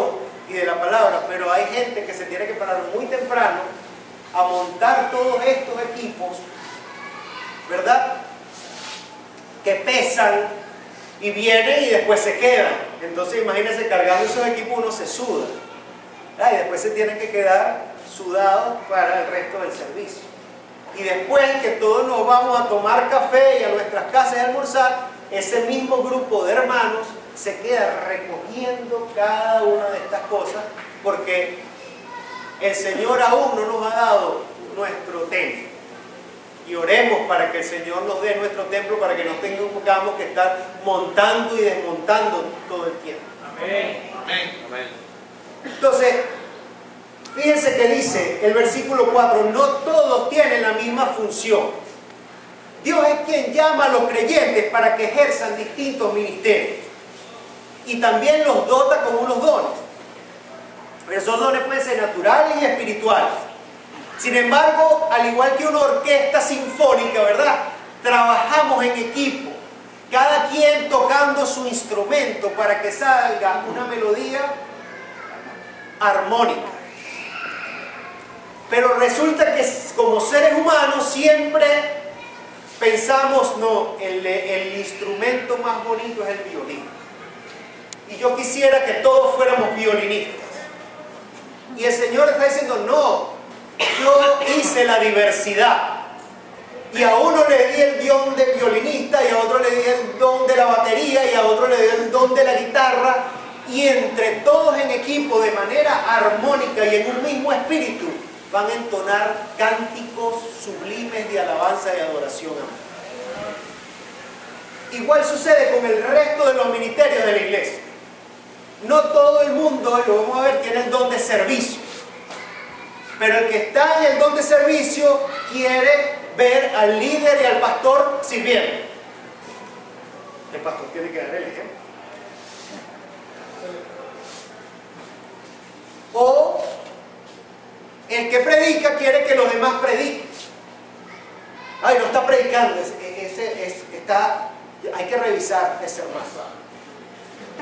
y de la palabra, pero hay gente que se tiene que parar muy temprano a montar todos estos equipos, ¿verdad? Que pesan y vienen y después se quedan. Entonces imagínense, cargando esos equipos uno se suda, y después se tienen que quedar sudados para el resto del servicio. Y después que todos nos vamos a tomar café y a nuestras casas a almorzar, ese mismo grupo de hermanos se queda recogiendo cada una de estas cosas, porque el Señor aún no nos ha dado nuestro templo. Y oremos para que el Señor nos dé nuestro templo, para que no tengamos que estar montando y desmontando todo el tiempo. Amén. Amén. Entonces, fíjense que dice el versículo 4, no todos tienen la misma función. Dios es quien llama a los creyentes para que ejerzan distintos ministerios. Y también los dota con unos dones. Esos dones pueden ser naturales y espirituales. Sin embargo, al igual que una orquesta sinfónica, ¿verdad? Trabajamos en equipo, cada quien tocando su instrumento para que salga una melodía armónica. Pero resulta que como seres humanos siempre pensamos, no, el instrumento más bonito es el violín. Y yo quisiera que todos fuéramos violinistas. Y el Señor está diciendo, no, yo hice la diversidad. Y a uno le di el don de violinista, y a otro le di el don de la batería, y a otro le di el don de la guitarra. Y entre todos en equipo, de manera armónica y en un mismo espíritu, van a entonar cánticos sublimes de alabanza y adoración a Dios. Igual sucede con el resto de los ministerios de la iglesia. No todo el mundo, lo vamos a ver, tiene el don de servicio. Pero el que está en el don de servicio quiere ver al líder y al pastor sirviendo. El pastor tiene que dar el ejemplo. O el que predica quiere que los demás prediquen. Ay, no está predicando, hay que revisar ese hermano,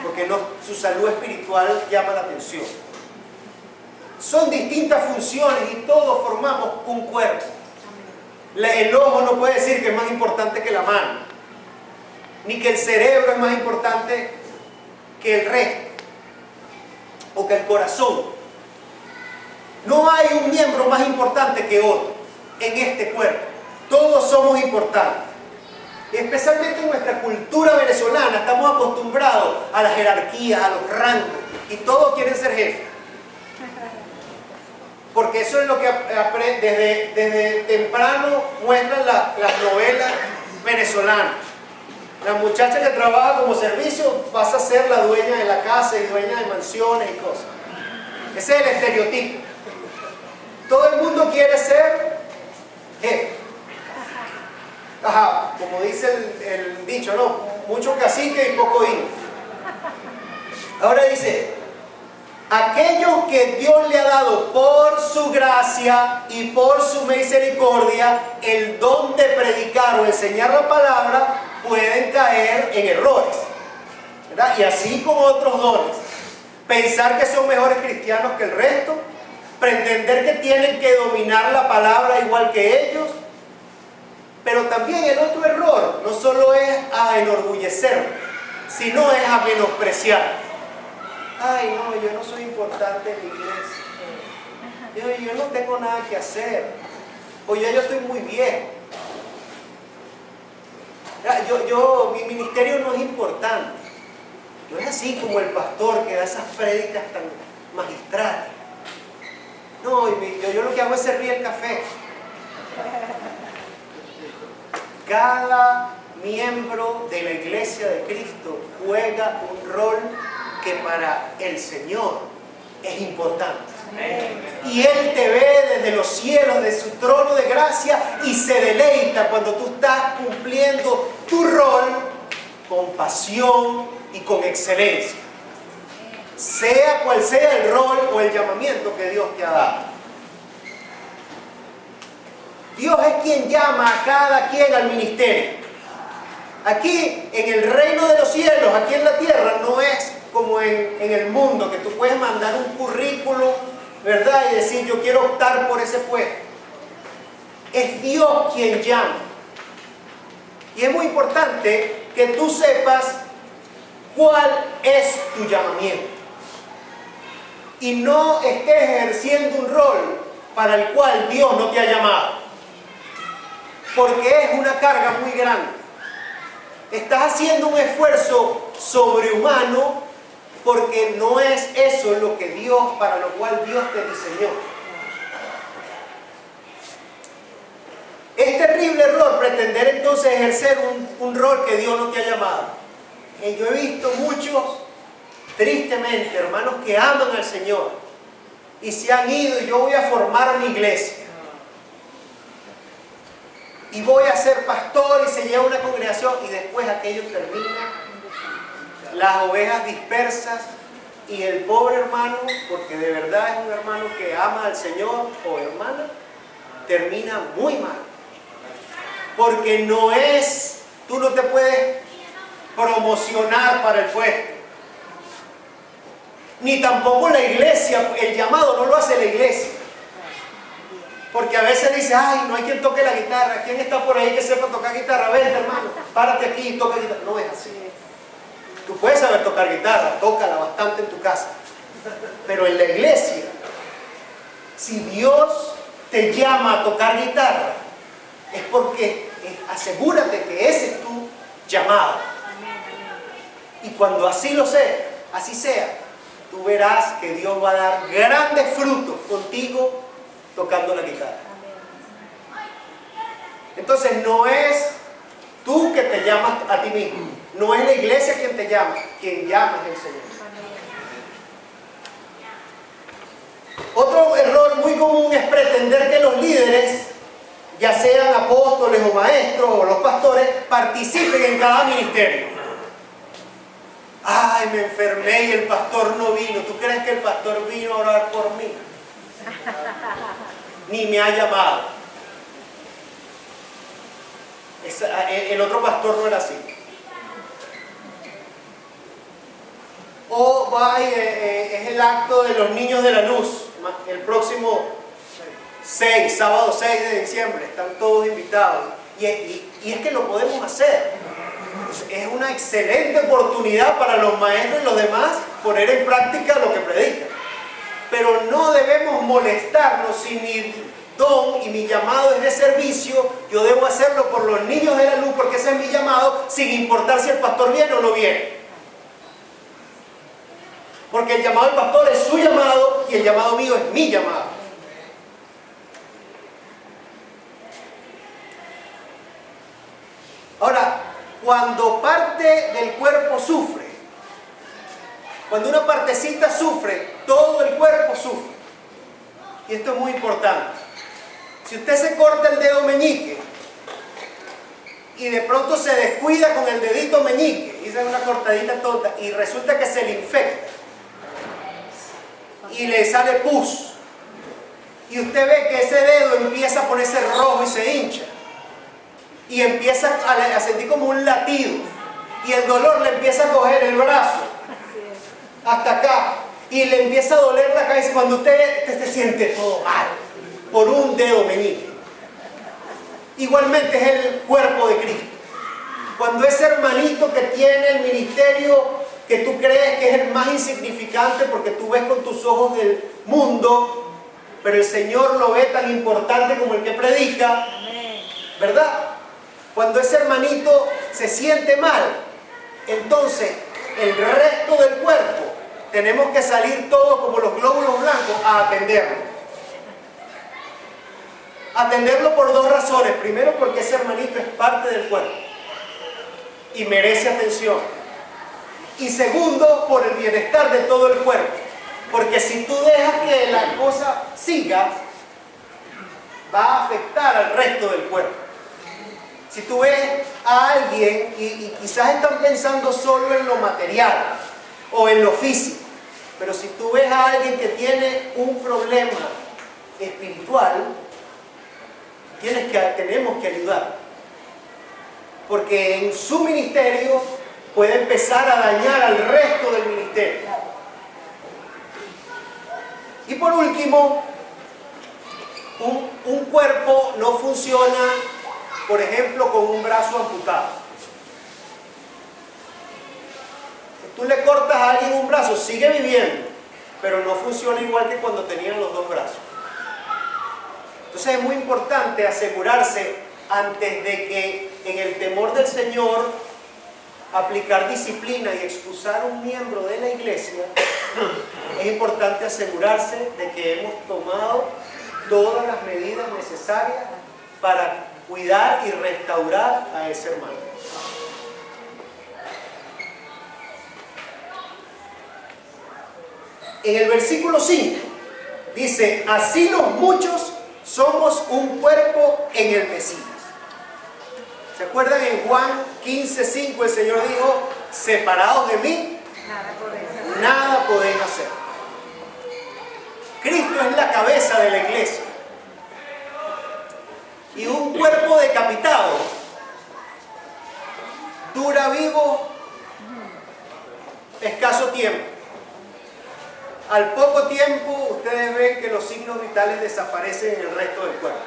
porque no, su salud espiritual llama la atención. Son distintas funciones y todos formamos un cuerpo. El ojo no puede decir que es más importante que la mano, ni que el cerebro es más importante que el resto, o que el corazón. No hay un miembro más importante que otro en este cuerpo. Todos somos importantes. Y especialmente en nuestra cultura venezolana estamos acostumbrados a la jerarquía, a los rangos, y todos quieren ser jefes. Porque eso es lo que desde temprano muestran las novelas venezolanas. La muchacha que trabaja como servicio pasa a ser la dueña de la casa y dueña de mansiones y cosas. Ese es el estereotipo. Todo el mundo quiere ser jefe. Ajá, como dice el dicho, ¿no? Mucho cacique y poco hijo. Ahora dice, aquellos que Dios le ha dado por su gracia y por su misericordia el don de predicar o enseñar la palabra, pueden caer en errores, ¿verdad? Y así con otros dones. Pensar que son mejores cristianos que el resto, pretender que tienen que dominar la palabra igual que ellos. Pero también el otro error no solo es a enorgullecer, sino es a menospreciar. Ay, no, yo no soy importante en la iglesia. Yo no tengo nada que hacer. O yo estoy muy viejo. Mi ministerio no es importante. No es así como el pastor que da esas prédicas tan magistrales. No, yo lo que hago es servir el café. Cada miembro de la iglesia de Cristo juega un rol que para el Señor es importante. Y Él te ve desde los cielos, de su trono de gracia, y se deleita cuando tú estás cumpliendo tu rol con pasión y con excelencia. Sea cual sea el rol o el llamamiento que Dios te ha dado. Dios es quien llama a cada quien al ministerio. Aquí, en el reino de los cielos, aquí en la tierra, no es como en el mundo, que tú puedes mandar un currículo, ¿verdad? Y decir, yo quiero optar por ese puesto. Es Dios quien llama. Y es muy importante que tú sepas cuál es tu llamamiento. Y no estés ejerciendo un rol para el cual Dios no te ha llamado. Porque es una carga muy grande. Estás haciendo un esfuerzo sobrehumano porque no es eso lo que Dios, para lo cual Dios te diseñó. Es terrible error pretender entonces ejercer un rol que Dios no te ha llamado. Yo he visto muchos, tristemente, hermanos que aman al Señor y se han ido, y yo voy a formar mi iglesia. Y voy a ser pastor, y se lleva una congregación, y después aquello termina, las ovejas dispersas, y el pobre hermano, porque de verdad es un hermano que ama al Señor o hermana, termina muy mal. Porque tú no te puedes promocionar para el puesto. Ni tampoco la iglesia, el llamado no lo hace la iglesia. Porque a veces dice, ay, no hay quien toque la guitarra. ¿Quién está por ahí que sepa tocar guitarra? Vente, hermano, párate aquí y toca guitarra. No es así. Tú puedes saber tocar guitarra, tócala bastante en tu casa. Pero en la iglesia Si Dios te llama a tocar guitarra, es porque asegúrate que ese es tu llamado. Y cuando así sea, tú verás que Dios va a dar grandes frutos contigo tocando la guitarra. Entonces no es tú que te llamas a ti mismo, no es la iglesia quien llama es el Señor. Otro error muy común es pretender que los líderes, ya sean apóstoles o maestros o los pastores, participen en cada ministerio. Ay, me enfermé y el pastor no vino. ¿Tú crees que el pastor vino a orar por mí? Ni me ha llamado. El otro pastor no era así. O va y es el acto de los niños de la luz. El próximo sábado 6 de diciembre. Están todos invitados. Y es que lo podemos hacer. Es una excelente oportunidad para los maestros y los demás poner en práctica lo que predican. Pero no debemos molestarnos si mi don y mi llamado es de servicio. Yo debo hacerlo por los niños de la luz porque ese es mi llamado, sin importar si el pastor viene o no viene. Porque el llamado del pastor es su llamado y el llamado mío es mi llamado. Ahora, cuando parte del cuerpo sufre, cuando una partecita sufre, todo el cuerpo sufre. Y esto es muy importante. Si usted se corta el dedo meñique y de pronto se descuida con el dedito meñique, hizo una cortadita tonta y resulta que se le infecta y le sale pus, y usted ve que ese dedo empieza a ponerse rojo y se hincha y empieza a sentir como un latido y el dolor le empieza a coger el brazo hasta acá y le empieza a doler la cabeza cuando usted se siente todo mal por un dedo meñique. Igualmente es el cuerpo de Cristo. Cuando ese hermanito que tiene el ministerio que tú crees que es el más insignificante porque tú ves con tus ojos del mundo, pero el Señor lo ve tan importante como el que predica, ¿verdad? Cuando ese hermanito se siente mal, entonces el resto del cuerpo tenemos que salir todos como los glóbulos blancos a atenderlo. Atenderlo por dos razones. Primero, porque ese hermanito es parte del cuerpo y merece atención. Y segundo, por el bienestar de todo el cuerpo. Porque si tú dejas que la cosa siga, va a afectar al resto del cuerpo. Si tú ves a alguien y quizás están pensando solo en lo material o en lo físico, pero si tú ves a alguien que tiene un problema espiritual, tenemos que ayudar. Porque en su ministerio puede empezar a dañar al resto del ministerio. Y por último, un cuerpo no funciona, por ejemplo, con un brazo amputado. Si tú le cortas a alguien un brazo, sigue viviendo, pero no funciona igual que cuando tenían los dos brazos. Entonces es muy importante asegurarse, antes de que en el temor del Señor aplicar disciplina y expulsar a un miembro de la iglesia, es importante asegurarse de que hemos tomado todas las medidas necesarias para cuidar y restaurar a ese hermano. En el versículo 5 dice: así los muchos somos un cuerpo en el Mesías. ¿Se acuerdan en Juan 15:5 el Señor dijo: separados de mí, nada podéis hacer? Cristo es la cabeza de la iglesia. Y un cuerpo decapitado dura vivo escaso tiempo. Al poco tiempo ustedes ven que los signos vitales desaparecen en el resto del cuerpo.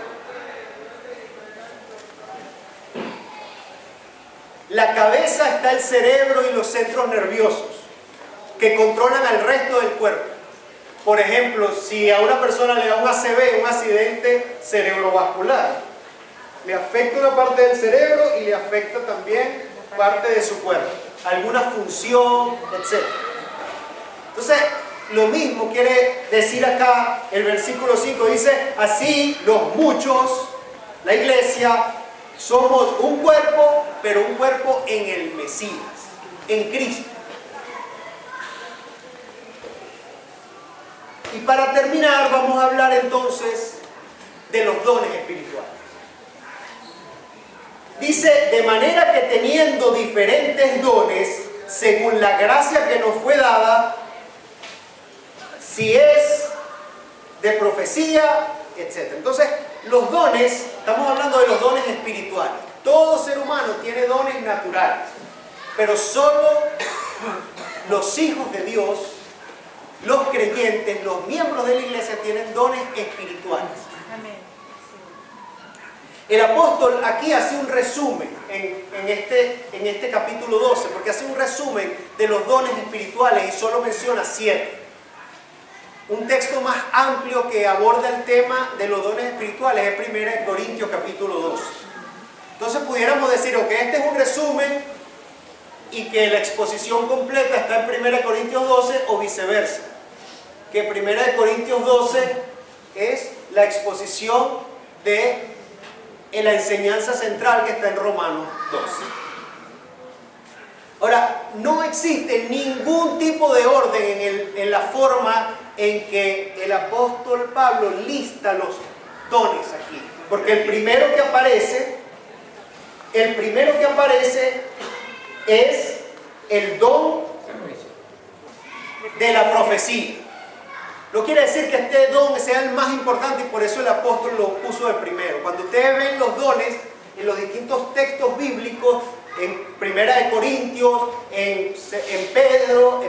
La cabeza está el cerebro y los centros nerviosos que controlan al resto del cuerpo. Por ejemplo, si a una persona le da un ACV, un accidente cerebrovascular, le afecta una parte del cerebro y le afecta también parte de su cuerpo, alguna función, etc. Entonces, lo mismo quiere decir acá el versículo 5, dice, así los muchos, la iglesia, somos un cuerpo, pero un cuerpo en el Mesías, en Cristo. Y para terminar, vamos a hablar entonces de los dones espirituales. Dice, de manera que teniendo diferentes dones, según la gracia que nos fue dada, si es de profecía, etc. Entonces, los dones, estamos hablando de los dones espirituales. Todo ser humano tiene dones naturales, pero solo los hijos de Dios, los creyentes, los miembros de la iglesia tienen dones espirituales. Amén. El apóstol aquí hace un resumen en este capítulo 12, porque hace un resumen de los dones espirituales y solo menciona 7. Un texto más amplio que aborda el tema de los dones espirituales es 1 Corintios capítulo 12. Entonces pudiéramos decir, ok, este es un resumen y que la exposición completa está en 1 Corintios 12 o viceversa. Que 1 Corintios 12 es la exposición de la enseñanza central que está en Romanos 12. Ahora, no existe ningún tipo de orden en la forma en que el apóstol Pablo lista los dones aquí. Porque el primero que aparece es el don de la profecía. No quiere decir que este don sea el más importante y por eso el apóstol lo puso de primero. Cuando ustedes ven los dones en los distintos textos bíblicos, en 1 Corintios, en Pedro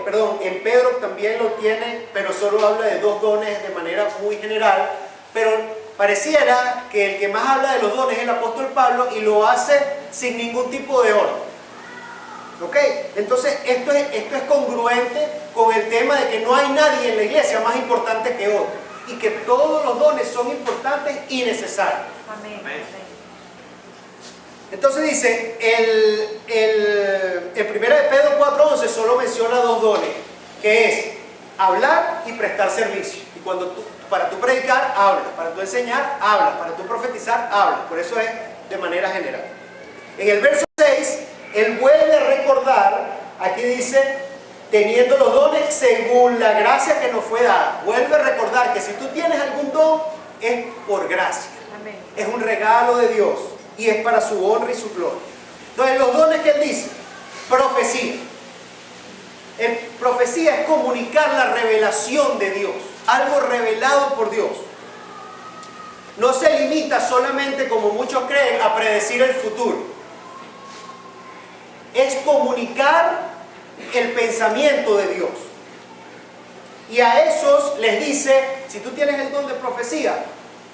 también lo tiene, pero solo habla de 2 dones de manera muy general. Pero pareciera que el que más habla de los dones es el apóstol Pablo y lo hace sin ningún tipo de orden. ¿Ok? Entonces esto es congruente con el tema de que no hay nadie en la iglesia más importante que otro y que todos los dones son importantes y necesarios. Amén. Entonces dice, el 1 Pedro 4:11 solo menciona 2 dones, que es hablar y prestar servicio. Y cuando para tú predicar, hablas, para tú enseñar, hablas, para tú profetizar, hablas. Por eso es de manera general. En el verso 6, él vuelve a recordar, aquí dice, teniendo los dones según la gracia que nos fue dada. Vuelve a recordar que si tú tienes algún don, es por gracia. Amén. Es un regalo de Dios y es para su honra y su gloria. Entonces los dones que él dice, profecía. Profecía es comunicar la revelación de Dios, algo revelado por Dios. No se limita solamente, como muchos creen, a predecir el futuro. Es comunicar el pensamiento de Dios. Y a esos les dice, si tú tienes el don de profecía,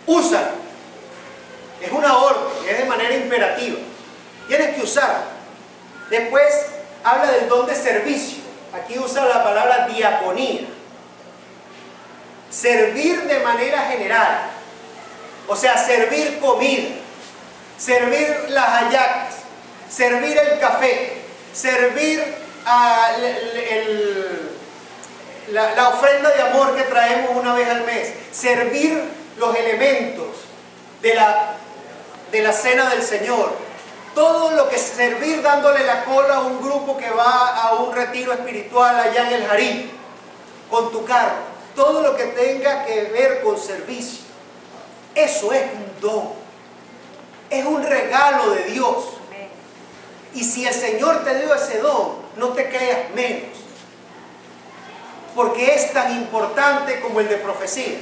úsalo. Es una orden, es de manera imperativa. Tienes que usarlo. Después habla del don de servicio. Aquí usa la palabra diaconía. Servir de manera general. O sea, servir comida, servir las hallacas, servir el café, servir la ofrenda de amor que traemos una vez al mes, servir los elementos de la cena del Señor. Todo lo que es servir dándole la cola a un grupo que va a un retiro espiritual allá en el Jari, con tu carro. Todo lo que tenga que ver con servicio. Eso es un don. Es un regalo de Dios. Y si el Señor te dio ese don, no te creas menos. Porque es tan importante como el de profecía.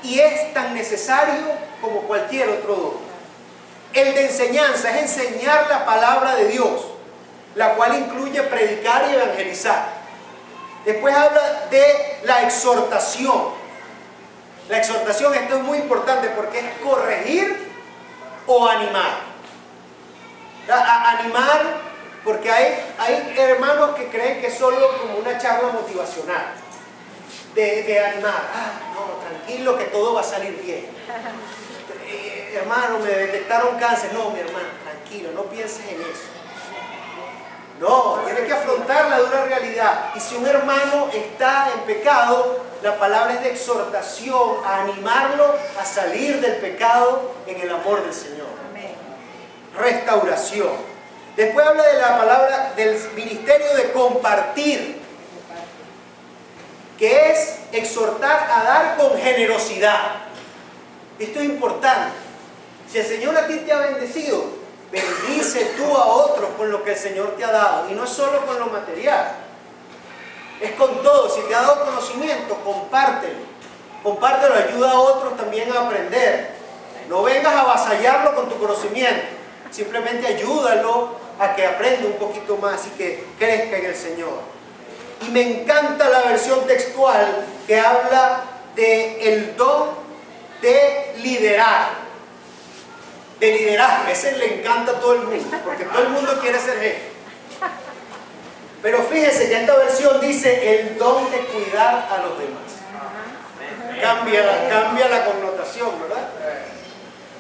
Y es tan necesario como cualquier otro don. El de enseñanza es enseñar la palabra de Dios, la cual incluye predicar y evangelizar. Después habla de la exhortación. La exhortación, esto es muy importante porque es corregir o animar. Animar, porque hay hermanos que creen que es solo como una charla motivacional. de animar. No, tranquilo que todo va a salir bien. Hermano, me detectaron cáncer. No, mi hermano, tranquilo, no pienses en eso. No, tienes que afrontar la dura realidad. Y si un hermano está en pecado, la palabra es de exhortación, a animarlo a salir del pecado en el amor del Señor. Amén. Restauración. Después habla de la palabra del ministerio de compartir, que es exhortar a dar con generosidad. Esto es importante. Si el Señor a ti te ha bendecido, bendice tú a otros con lo que el Señor te ha dado. Y no es solo con lo material, es con todo. Si te ha dado conocimiento, compártelo. Compártelo, ayuda a otros también a aprender. No vengas a avasallarlo con tu conocimiento. Simplemente ayúdalo a que aprenda un poquito más y que crezca en el Señor. Y me encanta la versión textual que habla del don de liderar. De liderazgo. Ese le encanta a todo el mundo, porque todo el mundo quiere ser jefe. Pero fíjese que esta versión dice el don de cuidar a los demás. Cambia la connotación, ¿verdad?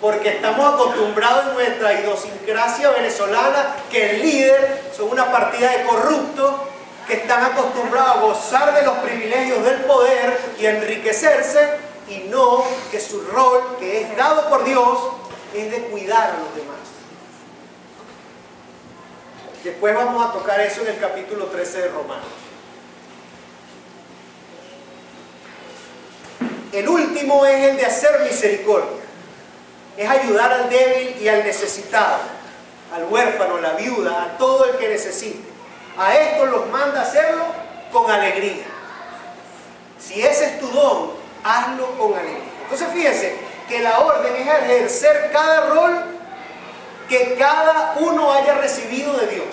Porque estamos acostumbrados en nuestra idiosincrasia venezolana que el líder son una partida de corruptos que están acostumbrados a gozar de los privilegios del poder y a enriquecerse, y no que su rol, que es dado por Dios, es de cuidar a los demás. Después vamos a tocar eso en el capítulo 13 de Romanos. El último es el de hacer misericordia. Es ayudar al débil y al necesitado, al huérfano, a la viuda, a todo el que necesite. A estos los manda a hacerlo con alegría. Si ese es tu don, hazlo con alegría. Entonces fíjense que la orden es ejercer cada rol que cada uno haya recibido de Dios.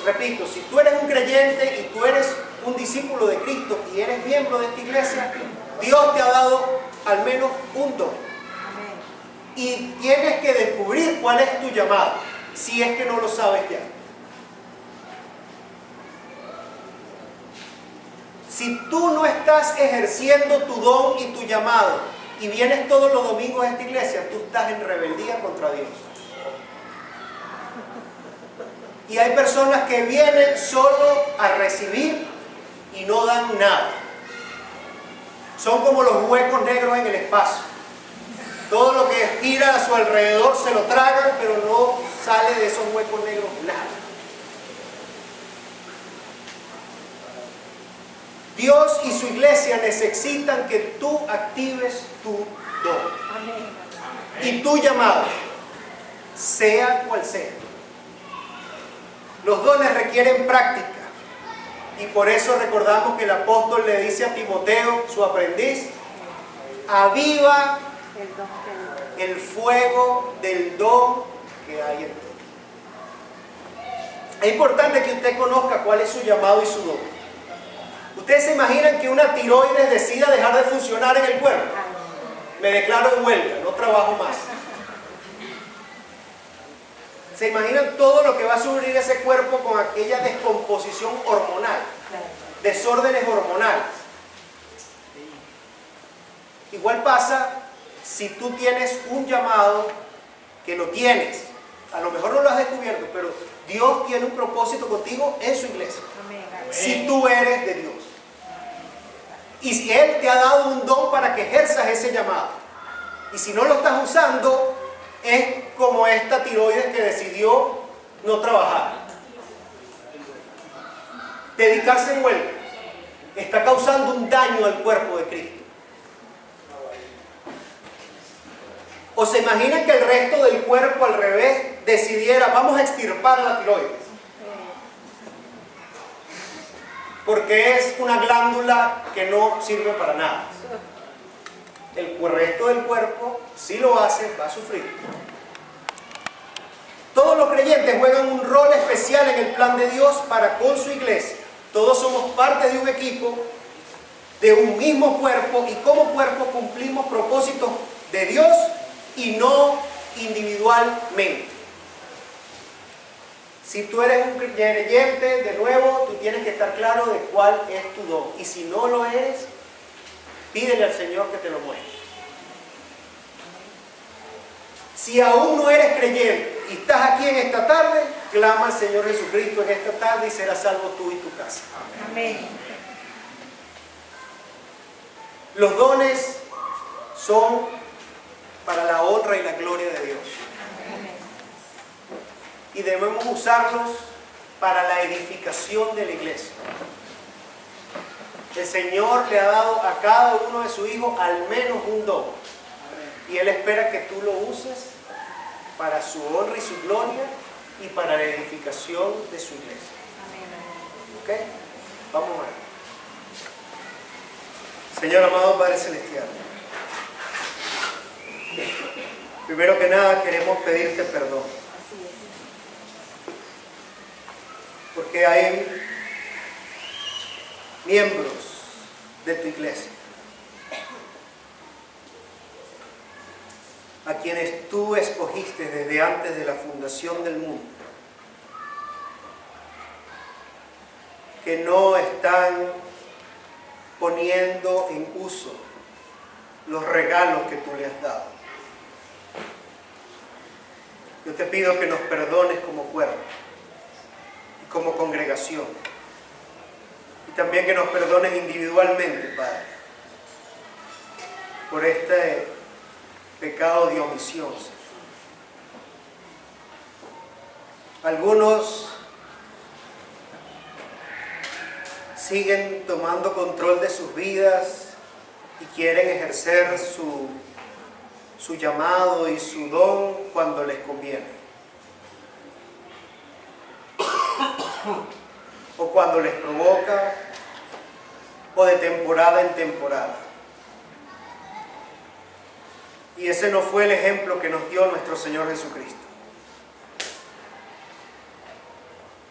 Repito, si tú eres un creyente y tú eres un discípulo de Cristo y eres miembro de esta iglesia, Dios te ha dado al menos un don. Y tienes que descubrir cuál es tu llamado, si es que no lo sabes ya. Si tú no estás ejerciendo tu don y tu llamado y vienes todos los domingos a esta iglesia, tú estás en rebeldía contra Dios. Y hay personas que vienen solo a recibir y no dan nada. Son como los huecos negros en el espacio. Todo lo que gira a su alrededor se lo tragan, pero no sale de esos huecos negros nada. Dios y su iglesia necesitan que tú actives tu don. Amén. Y tu llamado, sea cual sea. Los dones requieren práctica. Y por eso recordamos que el apóstol le dice a Timoteo, su aprendiz, aviva el fuego del don que hay en ti. Es importante que usted conozca cuál es su llamado y su don. ¿Ustedes se imaginan que una tiroides decida dejar de funcionar en el cuerpo? Me declaro en huelga, no trabajo más. ¿Se imaginan todo lo que va a sufrir ese cuerpo con aquella descomposición hormonal? Desórdenes hormonales. Igual pasa si tú tienes un llamado, que lo tienes. A lo mejor no lo has descubierto, pero Dios tiene un propósito contigo en su iglesia. Si tú eres de Dios. Y si Él te ha dado un don para que ejerzas ese llamado. Y si no lo estás usando, es como esta tiroides que decidió no trabajar. Dedicarse en huelga está causando un daño al cuerpo de Cristo. ¿O se imaginan que el resto del cuerpo al revés decidiera, vamos a extirpar la tiroides? Porque es una glándula que no sirve para nada. El resto del cuerpo, si lo hace, va a sufrir. Todos los creyentes juegan un rol especial en el plan de Dios para con su iglesia. Todos somos parte de un equipo, de un mismo cuerpo, y como cuerpo cumplimos propósitos de Dios y no individualmente. Si tú eres un creyente, de nuevo, tú tienes que estar claro de cuál es tu don. Y si no lo eres, pídele al Señor que te lo muestre. Si aún no eres creyente y estás aquí en esta tarde, clama al Señor Jesucristo en esta tarde y serás salvo tú y tu casa. Amén. Los dones son para la honra y la gloria de Dios. Y debemos usarlos para la edificación de la iglesia. El Señor le ha dado a cada uno de sus hijos al menos un don. Y Él espera que tú lo uses para su honra y su gloria y para la edificación de su iglesia. ¿Ok? Vamos a ver. Señor amado Padre Celestial, primero que nada queremos pedirte perdón. Porque hay miembros de tu iglesia a quienes tú escogiste desde antes de la fundación del mundo, que no están poniendo en uso los regalos que tú le has dado. Yo te pido que nos perdones como cuerpo y como congregación, y también que nos perdones individualmente, Padre, por este pecado de omisión. Algunos siguen tomando control de sus vidas y quieren ejercer su llamado y su don cuando les conviene, o cuando les provoca, o de temporada en temporada. Y ese no fue el ejemplo que nos dio nuestro Señor Jesucristo.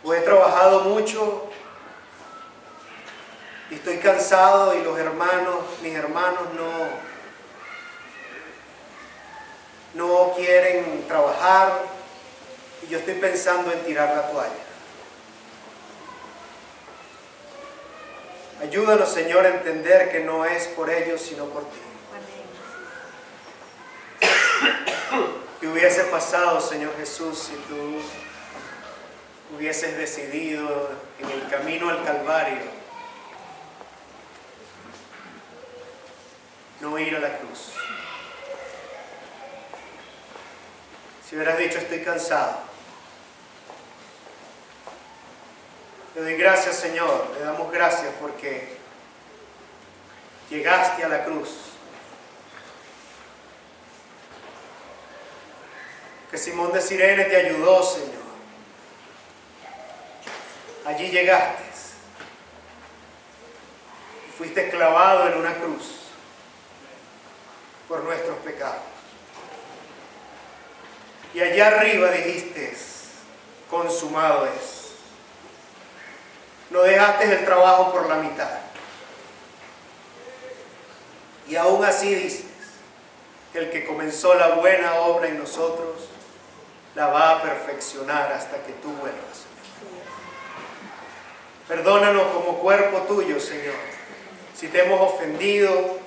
Pues he trabajado mucho y estoy cansado, y mis hermanos no quieren trabajar, y yo estoy pensando en tirar la toalla. Ayúdanos, Señor, a entender que no es por ellos sino por ti. ¿Qué hubiese pasado, Señor Jesús, si tú hubieses decidido en el camino al Calvario no ir a la cruz? Si hubieras dicho, estoy cansado. Te doy gracias, Señor, te damos gracias porque llegaste a la cruz. Que Simón de Cirene te ayudó, Señor. Allí llegaste y fuiste clavado en una cruz por nuestros pecados. Y allá arriba dijiste, consumado es. No dejaste el trabajo por la mitad. Y aún así dices que el que comenzó la buena obra en nosotros la va a perfeccionar hasta que tú vuelvas. Perdónanos como cuerpo tuyo, Señor, si te hemos ofendido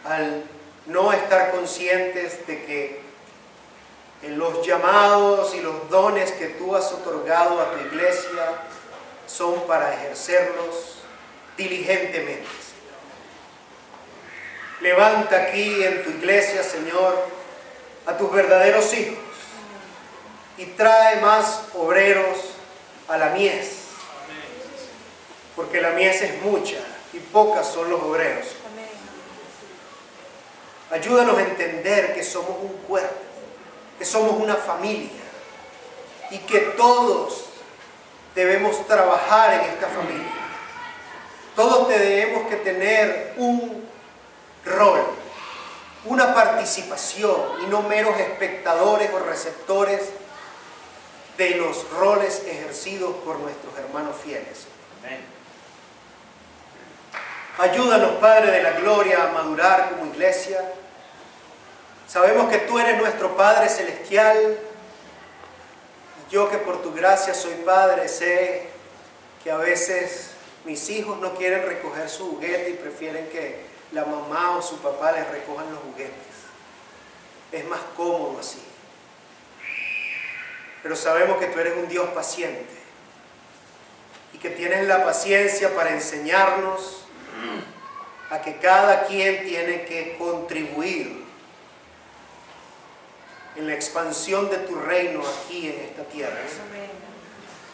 al no estar conscientes de que en los llamados y los dones que tú has otorgado a tu iglesia son para ejercerlos diligentemente, Señor. Levanta aquí en tu iglesia, Señor, a tus verdaderos hijos y trae más obreros a la mies, porque la mies es mucha y pocas son los obreros. Ayúdanos a entender que somos un cuerpo, que somos una familia y que todos debemos trabajar en esta familia. Todos debemos que tener un rol, una participación y no meros espectadores o receptores de los roles ejercidos por nuestros hermanos fieles. Amén. Ayúdanos, Padre de la Gloria, a madurar como iglesia. Sabemos que tú eres nuestro Padre Celestial Yo que por tu gracia soy padre, sé que a veces mis hijos no quieren recoger su juguete y prefieren que la mamá o su papá les recojan los juguetes. Es más cómodo así. Pero sabemos que tú eres un Dios paciente y que tienes la paciencia para enseñarnos a que cada quien tiene que contribuir en la expansión de tu reino aquí en esta tierra,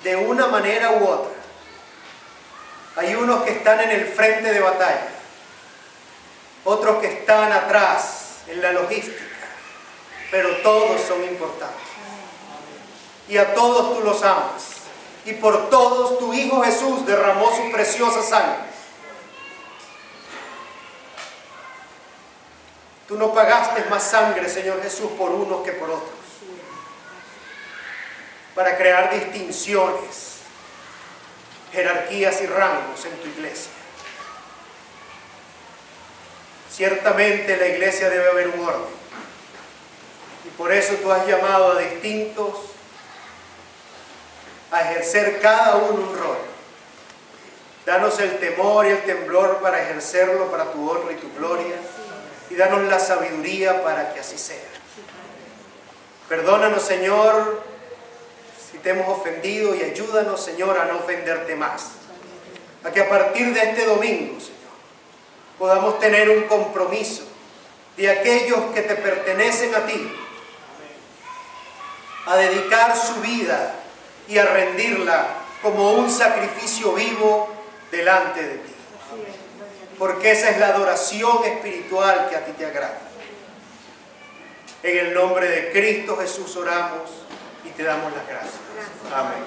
de una manera u otra. Hay unos que están en el frente de batalla, otros que están atrás en la logística, pero todos son importantes. Y a todos tú los amas, y por todos tu Hijo Jesús derramó su preciosa sangre. Tú no pagaste más sangre, Señor Jesús, por unos que por otros, para crear distinciones, jerarquías y rangos en tu iglesia. Ciertamente en la iglesia debe haber un orden, y por eso tú has llamado a distintos a ejercer cada uno un rol. Danos el temor y el temblor para ejercerlo para tu honra y tu gloria, y danos la sabiduría para que así sea. Perdónanos, Señor, si te hemos ofendido, y ayúdanos, Señor, a no ofenderte más. A que a partir de este domingo, Señor, podamos tener un compromiso de aquellos que te pertenecen a ti, a dedicar su vida y a rendirla como un sacrificio vivo delante de ti. Porque esa es la adoración espiritual que a ti te agrada. En el nombre de Cristo Jesús oramos y te damos las gracias. Amén.